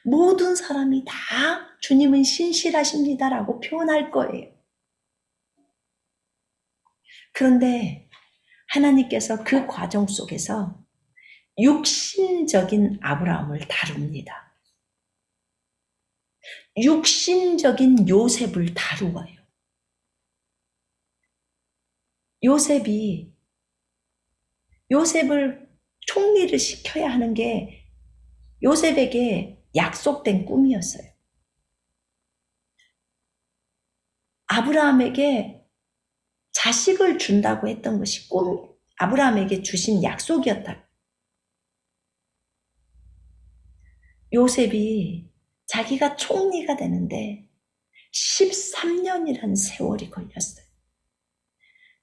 모든 사람이 다 주님은 신실하십니다라고 표현할 거예요. 그런데 하나님께서 그 과정 속에서 육신적인 아브라함을 다룹니다. 육신적인 요셉을 다루어요. 요셉을 총리를 시켜야 하는 게 요셉에게 약속된 꿈이었어요. 아브라함에게 자식을 준다고 했던 것이 아브라함에게 주신 약속이었다. 요셉이 자기가 총리가 되는데 13년이라는 세월이 걸렸어요.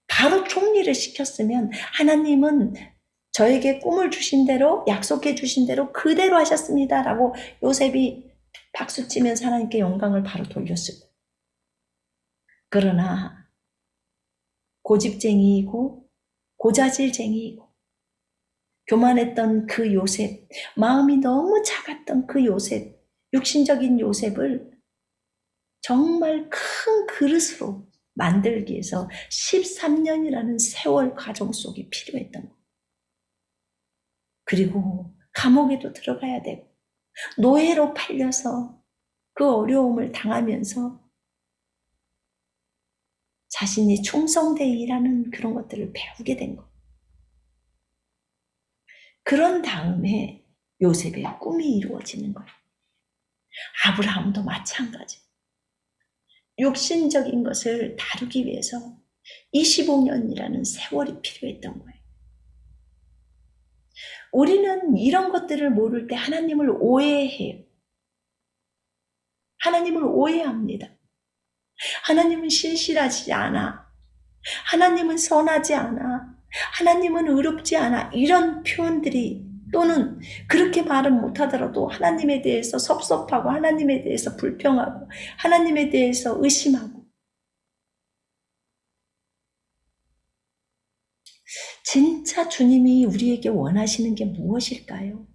바로 총리를 시켰으면 하나님은 저에게 꿈을 주신 대로 약속해 주신 대로 그대로 하셨습니다 라고 요셉이 박수치면서 하나님께 영광을 바로 돌렸을 거예요. 그러나 고집쟁이이고 고자질쟁이이고 교만했던 그 요셉, 마음이 너무 작았던 그 요셉, 육신적인 요셉을 정말 큰 그릇으로 만들기 위해서 13년이라는 세월 과정 속이 필요했던 거예요. 그리고 감옥에도 들어가야 되고 노예로 팔려서 그 어려움을 당하면서 자신이 충성되어 일하는 그런 것들을 배우게 된 거예요. 그런 다음에 요셉의 꿈이 이루어지는 거예요. 아브라함도 마찬가지. 육신적인 것을 다루기 위해서 25년이라는 세월이 필요했던 거예요. 우리는 이런 것들을 모를 때 하나님을 오해해요. 하나님을 오해합니다. 하나님은 신실하지 않아. 하나님은 선하지 않아. 하나님은 의롭지 않아. 이런 표현들이 또는 그렇게 말은 못하더라도 하나님에 대해서 섭섭하고 하나님에 대해서 불평하고 하나님에 대해서 의심하고 진짜 주님이 우리에게 원하시는 게 무엇일까요?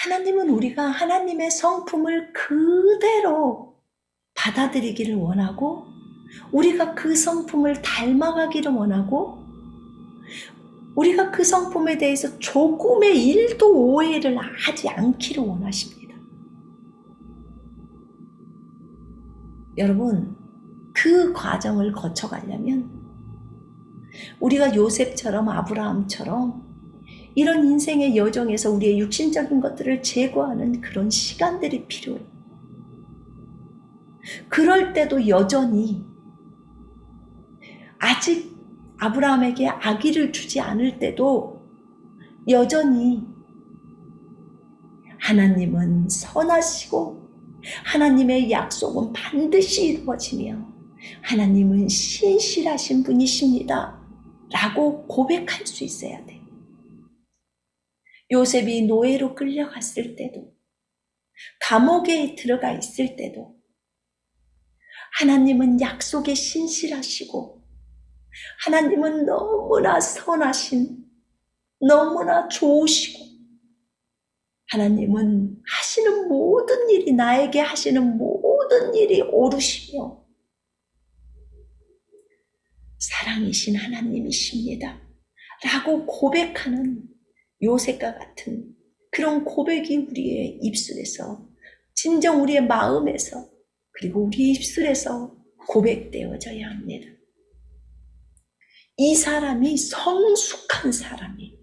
하나님은 우리가 하나님의 성품을 그대로 받아들이기를 원하고 우리가 그 성품을 닮아가기를 원하고 우리가 그 성품에 대해서 조금의 1도 오해를 하지 않기를 원하십니다. 여러분, 그 과정을 거쳐가려면 우리가 요셉처럼 아브라함처럼 이런 인생의 여정에서 우리의 육신적인 것들을 제거하는 그런 시간들이 필요해요. 그럴 때도 여전히 아직 아브라함에게 아기를 주지 않을 때도 여전히 하나님은 선하시고 하나님의 약속은 반드시 이루어지며 하나님은 신실하신 분이십니다 라고 고백할 수 있어야 돼. 요셉이 노예로 끌려갔을 때도 감옥에 들어가 있을 때도 하나님은 약속에 신실하시고 하나님은 너무나 선하신 너무나 좋으시고 하나님은 하시는 모든 일이 나에게 하시는 모든 일이 옳으시며 사랑이신 하나님이십니다 라고 고백하는 요셉과 같은 그런 고백이 우리의 입술에서 진정 우리의 마음에서 그리고 우리 입술에서 고백되어져야 합니다. 이 사람이 성숙한 사람이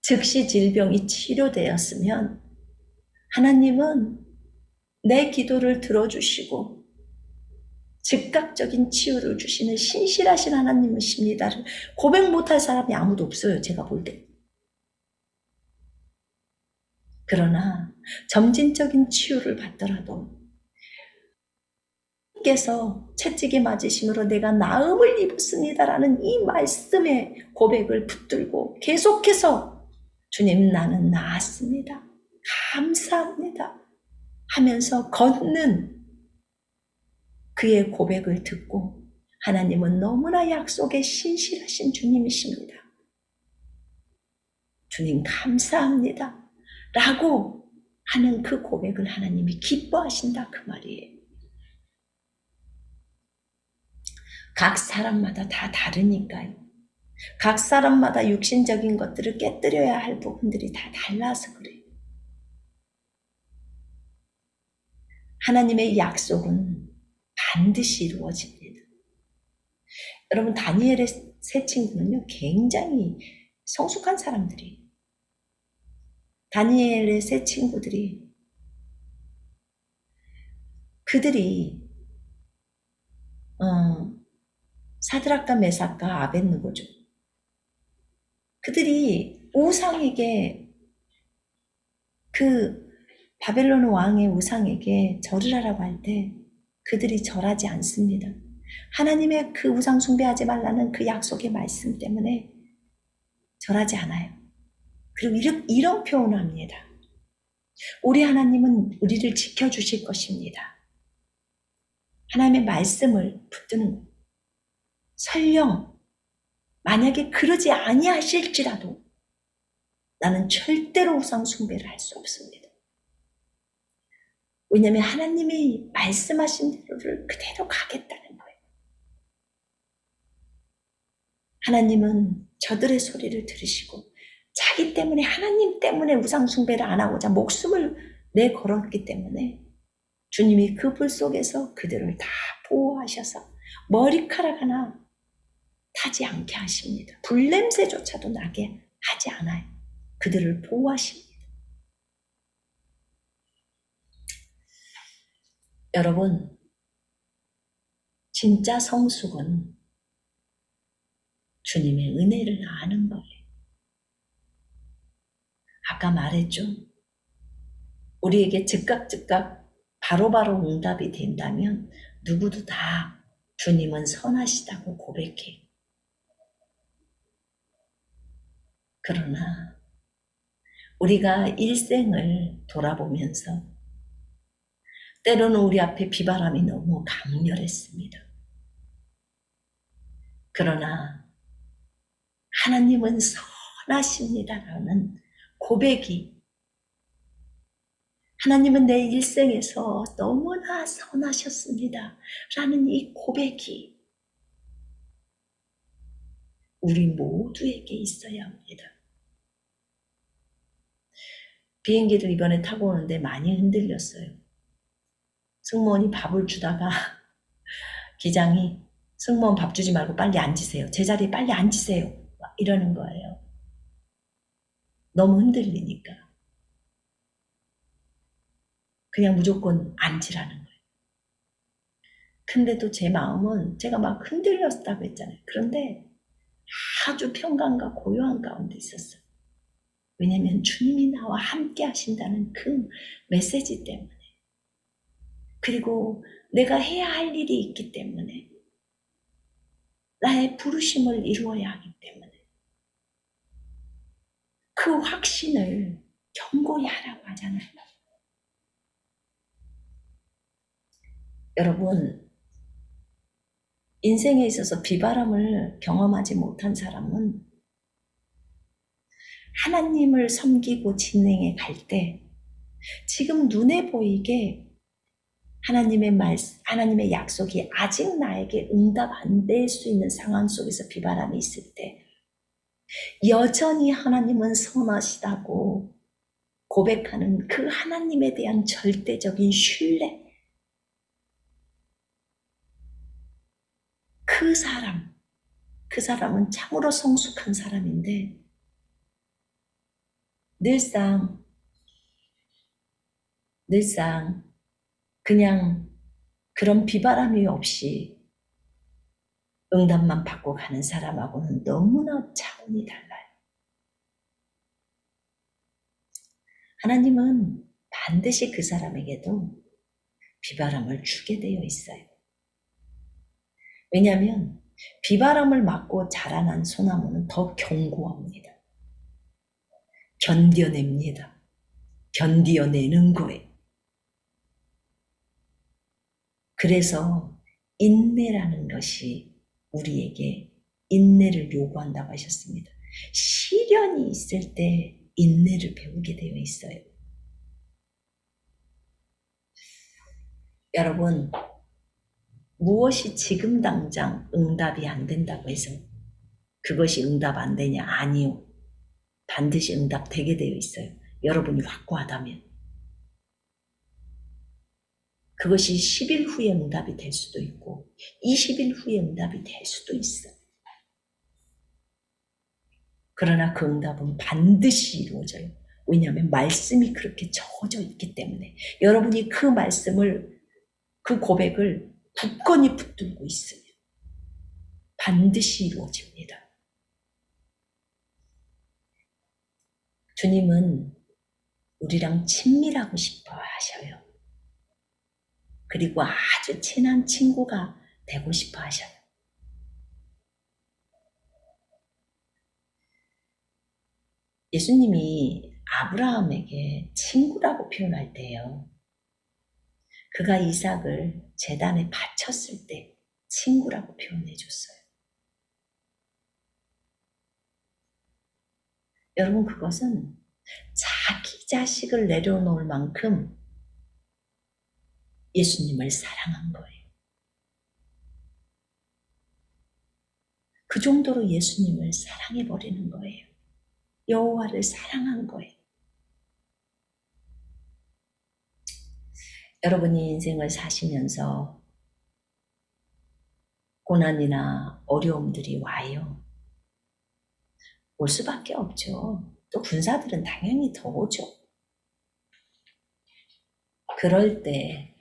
즉시 질병이 치료되었으면 하나님은 내 기도를 들어주시고 즉각적인 치유를 주시는 신실하신 하나님이십니다. 고백 못할 사람이 아무도 없어요. 제가 볼 때. 그러나 점진적인 치유를 받더라도 께서 채찍에 맞으심으로 내가 나음을 입었습니다라는 이 말씀의 고백을 붙들고 계속해서 주님 나는 나았습니다. 감사합니다 하면서 걷는 그의 고백을 듣고 하나님은 너무나 약속에 신실하신 주님이십니다. 주님 감사합니다 라고 하는 그 고백을 하나님이 기뻐하신다 그 말이에요. 각 사람마다 다 다르니까요. 각 사람마다 육신적인 것들을 깨뜨려야 할 부분들이 다 달라서 그래요. 하나님의 약속은 반드시 이루어집니다. 여러분 다니엘의 세 친구는요 굉장히 성숙한 사람들이 다니엘의 세 친구들이 그들이 사드락과 메삭과 아벳느고죠. 그들이 우상에게 그 바벨론 왕의 우상에게 절을 하라고 할 때 그들이 절하지 않습니다. 하나님의 그 우상 숭배하지 말라는 그 약속의 말씀 때문에 절하지 않아요. 그리고 이런 표현을 합니다. 우리 하나님은 우리를 지켜주실 것입니다. 하나님의 말씀을 붙드는 거예요. 설령 만약에 그러지 아니하실지라도 나는 절대로 우상 숭배를 할 수 없습니다. 왜냐하면 하나님이 말씀하신 대로를 그대로 가겠다는 거예요. 하나님은 저들의 소리를 들으시고 자기 때문에 하나님 때문에 우상 숭배를 안 하고자 목숨을 내걸었기 때문에 주님이 그 불 속에서 그들을 다 보호하셔서 머리카락 하나 타지 않게 하십니다. 불냄새조차도 나게 하지 않아요. 그들을 보호하십니다. 여러분, 진짜 성숙은 주님의 은혜를 아는 거예요. 아까 말했죠. 우리에게 즉각 바로바로 응답이 된다면 누구도 다 주님은 선하시다고 고백해. 그러나 우리가 일생을 돌아보면서 때로는 우리 앞에 비바람이 너무 강렬했습니다. 그러나 하나님은 선하십니다라는 고백이 하나님은 내 일생에서 너무나 선하셨습니다 라는 이 고백이 우리 모두에게 있어야 합니다. 비행기를 이번에 타고 오는데 많이 흔들렸어요. 승무원이 밥을 주다가 기장이 승무원 밥 주지 말고 빨리 앉으세요. 제자리에 빨리 앉으세요. 이러는 거예요. 너무 흔들리니까. 그냥 무조건 앉으라는 거예요. 근데도 제 마음은 제가 막 흔들렸다고 했잖아요. 그런데 아주 평강과 고요한 가운데 있었어요. 왜냐하면 주님이 나와 함께 하신다는 그 메시지 때문에, 그리고 내가 해야 할 일이 있기 때문에, 나의 부르심을 이루어야 하기 때문에 그 확신을 견고히 하라고 하잖아요. 여러분, 인생에 있어서 비바람을 경험하지 못한 사람은 하나님을 섬기고 진행해 갈 때 지금 눈에 보이게 하나님의 약속이 아직 나에게 응답 안 될 수 있는 상황 속에서 비바람이 있을 때 여전히 하나님은 선하시다고 고백하는 그 하나님에 대한 절대적인 신뢰, 그 사람은 참으로 성숙한 사람인데 늘상 그냥 그런 비바람이 없이 응답만 받고 가는 사람하고는 너무나 차원이 달라요. 하나님은 반드시 그 사람에게도 비바람을 주게 되어 있어요. 왜냐하면 비바람을 맞고 자라난 소나무는 더 견고합니다. 견뎌냅니다. 견디어내는 거예요. 그래서 인내라는 것이 우리에게 인내를 요구한다고 하셨습니다. 시련이 있을 때 인내를 배우게 되어 있어요. 여러분, 무엇이 지금 당장 응답이 안 된다고 해서 그것이 응답 안 되냐? 아니요. 반드시 응답 되게 되어 있어요. 여러분이 확고하다면. 그것이 10일 후에 응답이 될 수도 있고 20일 후에 응답이 될 수도 있어요. 그러나 그 응답은 반드시 이루어져요. 왜냐하면 말씀이 그렇게 적어져 있기 때문에 여러분이 그 말씀을, 그 고백을 굳건히 붙들고 있으면 반드시 이루어집니다. 주님은 우리랑 친밀하고 싶어 하셔요. 그리고 아주 친한 친구가 되고 싶어 하셔요. 예수님이 아브라함에게 친구라고 표현할 때요, 그가 이삭을 제단에 바쳤을 때 친구라고 표현해 줬어요. 여러분, 그것은 자기 자식을 내려놓을 만큼 예수님을 사랑한 거예요. 그 정도로 예수님을 사랑해버리는 거예요. 여호와를 사랑한 거예요. 여러분이 인생을 사시면서 고난이나 어려움들이 와요. 올 수밖에 없죠. 또 군사들은 당연히 더 오죠. 그럴 때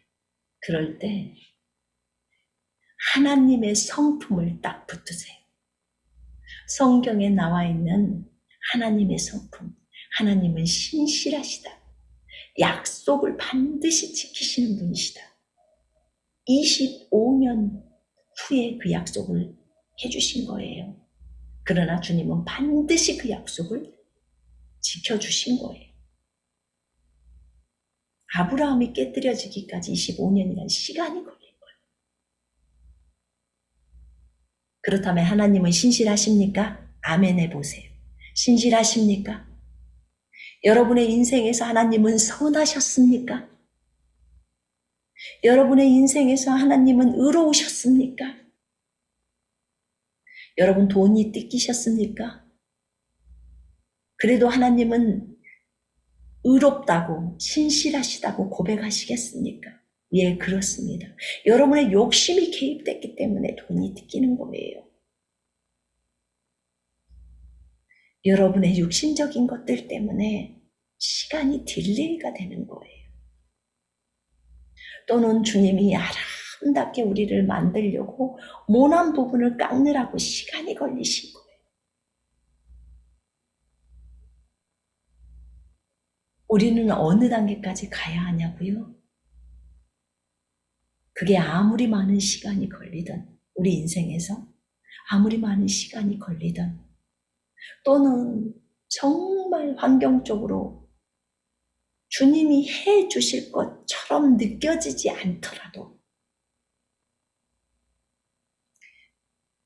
하나님의 성품을 딱 붙드세요. 성경에 나와 있는 하나님의 성품. 하나님은 신실하시다. 약속을 반드시 지키시는 분이시다. 25년 후에 그 약속을 해주신 거예요. 그러나 주님은 반드시 그 약속을 지켜주신 거예요. 아브라함이 깨뜨려지기까지 25년이라는 시간이 걸린 거예요. 그렇다면 하나님은 신실하십니까? 아멘 해보세요. 신실하십니까? 여러분의 인생에서 하나님은 선하셨습니까? 여러분의 인생에서 하나님은 의로우셨습니까? 여러분 돈이 뜯기셨습니까? 그래도 하나님은 의롭다고 신실하시다고 고백하시겠습니까? 예, 그렇습니다. 여러분의 욕심이 개입됐기 때문에 돈이 뜯기는 거예요. 여러분의 육신적인 것들 때문에 시간이 딜레이가 되는 거예요. 또는 주님이 아름답게 우리를 만들려고 모난 부분을 깎느라고 시간이 걸리신 거예요. 우리는 어느 단계까지 가야 하냐고요? 그게 아무리 많은 시간이 걸리든, 우리 인생에서 아무리 많은 시간이 걸리든, 또는 정말 환경적으로 주님이 해 주실 것처럼 느껴지지 않더라도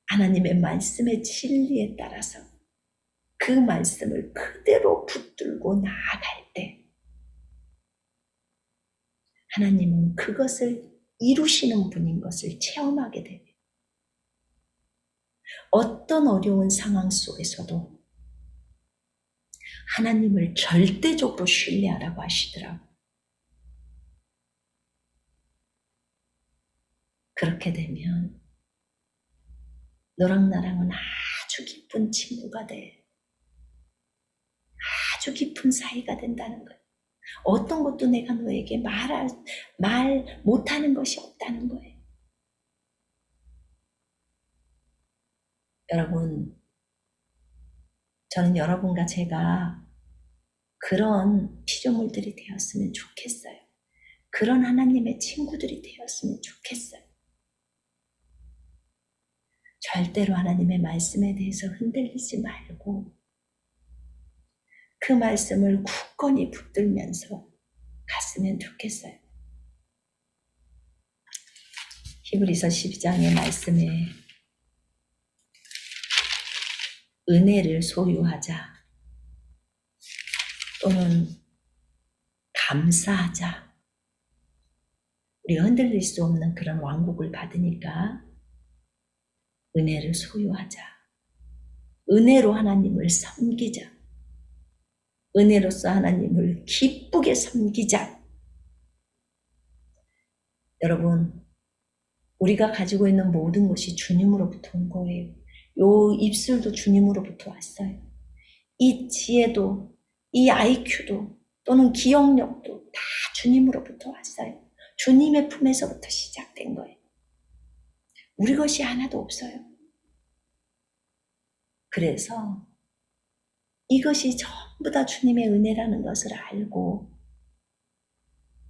하나님의 말씀의 진리에 따라서 그 말씀을 그대로 붙들고 나아갈 때 하나님은 그것을 이루시는 분인 것을 체험하게 됩니다. 어떤 어려운 상황 속에서도 하나님을 절대적으로 신뢰하라고 하시더라고요. 그렇게 되면 너랑 나랑은 아주 깊은 친구가 돼. 아주 깊은 사이가 된다는 거예요. 어떤 것도 내가 너에게 말 못하는 것이 없다는 거예요. 여러분, 저는 여러분과 제가 그런 피조물들이 되었으면 좋겠어요. 그런 하나님의 친구들이 되었으면 좋겠어요. 절대로 하나님의 말씀에 대해서 흔들리지 말고 그 말씀을 굳건히 붙들면서 갔으면 좋겠어요. 히브리서 12장의 말씀에 은혜를 소유하자 또는 감사하자. 우리가 흔들릴 수 없는 그런 왕국을 받으니까 은혜를 소유하자. 은혜로 하나님을 섬기자. 은혜로서 하나님을 기쁘게 섬기자. 여러분, 우리가 가지고 있는 모든 것이 주님으로부터 온 거예요. 요 입술도 주님으로부터 왔어요. 이 지혜도, 이 IQ도, 또는 기억력도 다 주님으로부터 왔어요. 주님의 품에서부터 시작된 거예요. 우리 것이 하나도 없어요. 그래서 이것이 전부 다 주님의 은혜라는 것을 알고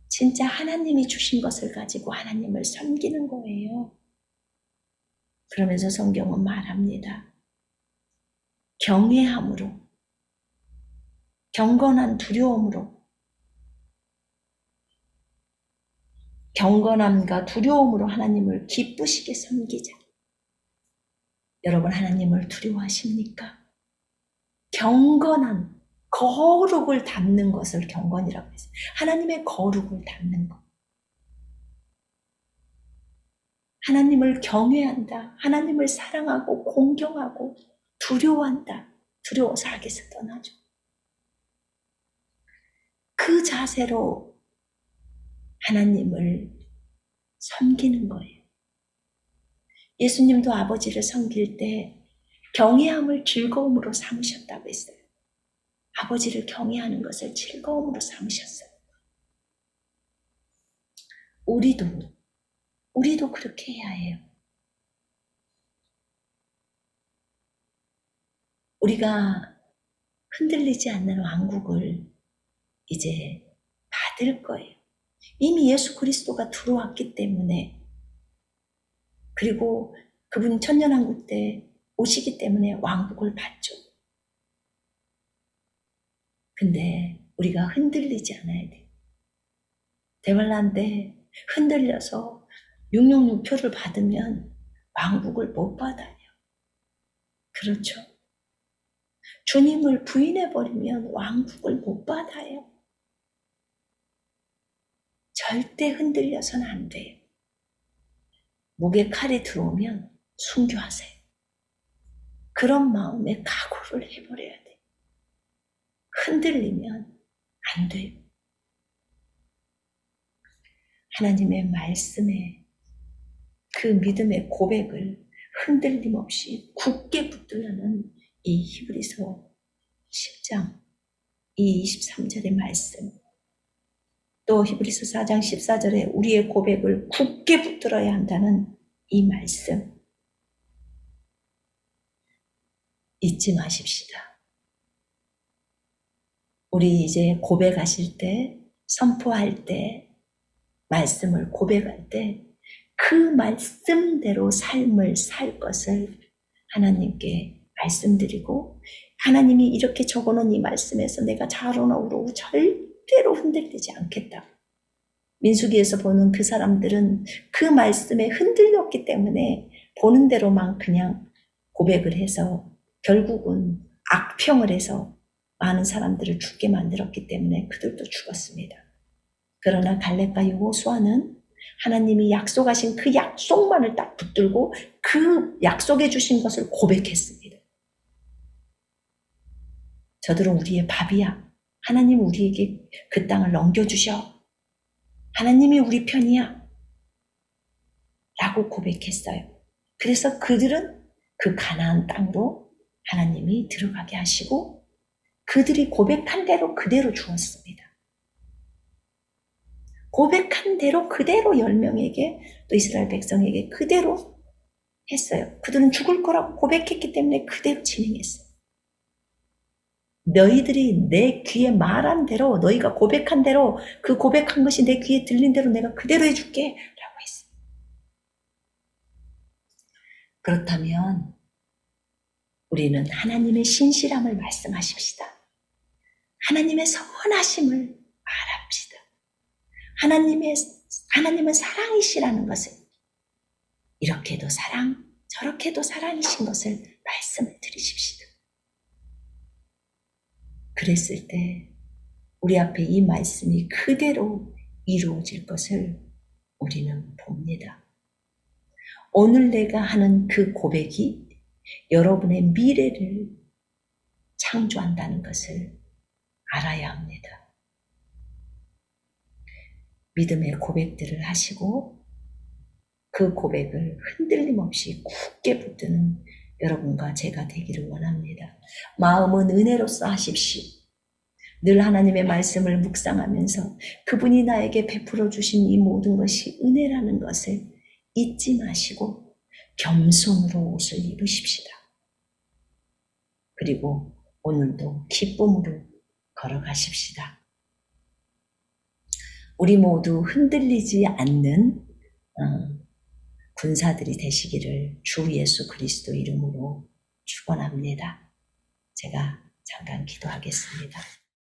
진짜 하나님이 주신 것을 가지고 하나님을 섬기는 거예요. 그러면서 성경은 말합니다. 경외함으로, 경건한 두려움으로, 경건함과 두려움으로 하나님을 기쁘시게 섬기자. 여러분, 하나님을 두려워하십니까? 경건한 거룩을 담는 것을 경건이라고 했어요. 하나님의 거룩을 담는 것. 하나님을 경외한다. 하나님을 사랑하고 공경하고 두려워한다. 두려워서 악에서 떠나죠. 그 자세로 하나님을 섬기는 거예요. 예수님도 아버지를 섬길 때 경외함을 즐거움으로 삼으셨다고 했어요. 아버지를 경외하는 것을 즐거움으로 삼으셨어요. 우리도 그렇게 해야 해요. 우리가 흔들리지 않는 왕국을 이제 받을 거예요. 이미 예수 그리스도가 들어왔기 때문에, 그리고 그분 천년왕국 때 오시기 때문에 왕국을 받죠. 근데 우리가 흔들리지 않아야 돼요. 대환란 때 흔들려서 666표를 받으면 왕국을 못 받아요. 그렇죠. 주님을 부인해버리면 왕국을 못 받아요. 절대 흔들려서는 안 돼요. 목에 칼이 들어오면 순교하세요. 그런 마음에 각오를 해버려야 돼요. 흔들리면 안 돼요. 하나님의 말씀에 그 믿음의 고백을 흔들림 없이 굳게 붙들려는 이 히브리서 10장 이 23절의 말씀, 또 히브리서 4장 14절에 우리의 고백을 굳게 붙들어야 한다는 이 말씀 잊지 마십시다. 우리 이제 고백하실 때, 선포할 때, 말씀을 고백할 때 그 말씀대로 삶을 살 것을 하나님께 말씀드리고, 하나님이 이렇게 적어놓은 이 말씀에서 내가 자로나 우러고 절대로 흔들리지 않겠다. 민수기에서 보는 그 사람들은 그 말씀에 흔들렸기 때문에 보는 대로만 그냥 고백을 해서 결국은 악평을 해서 많은 사람들을 죽게 만들었기 때문에 그들도 죽었습니다. 그러나 갈렙과 여호수아는 하나님이 약속하신 그 약속만을 딱 붙들고 그 약속해 주신 것을 고백했습니다. 저들은 우리의 밥이야. 하나님 우리에게 그 땅을 넘겨주셔. 하나님이 우리 편이야. 라고 고백했어요. 그래서 그들은 그 가나안 땅으로 하나님이 들어가게 하시고 그들이 고백한 대로 그대로 주었습니다. 고백한 대로 그대로 10명에게 또 이스라엘 백성에게 그대로 했어요. 그들은 죽을 거라고 고백했기 때문에 그대로 진행했어요. 너희들이 내 귀에 말한 대로, 너희가 고백한 대로, 그 고백한 것이 내 귀에 들린 대로 내가 그대로 해줄게 라고 했어요. 그렇다면 우리는 하나님의 신실함을 말씀하십시다. 하나님의 선하심을 말합시다. 하나님은 사랑이시라는 것을, 이렇게도 사랑, 저렇게도 사랑이신 것을 말씀을 드리십시다. 그랬을 때 우리 앞에 이 말씀이 그대로 이루어질 것을 우리는 봅니다. 오늘 내가 하는 그 고백이 여러분의 미래를 창조한다는 것을 알아야 합니다. 믿음의 고백들을 하시고 그 고백을 흔들림 없이 굳게 붙드는 여러분과 제가 되기를 원합니다. 마음은 은혜로써 하십시오. 늘 하나님의 말씀을 묵상하면서 그분이 나에게 베풀어 주신 이 모든 것이 은혜라는 것을 잊지 마시고 겸손으로 옷을 입으십시다. 그리고 오늘도 기쁨으로 걸어가십시다. 우리 모두 흔들리지 않는 군사들이 되시기를 주 예수 그리스도 이름으로 축원합니다. 제가 잠깐 기도하겠습니다.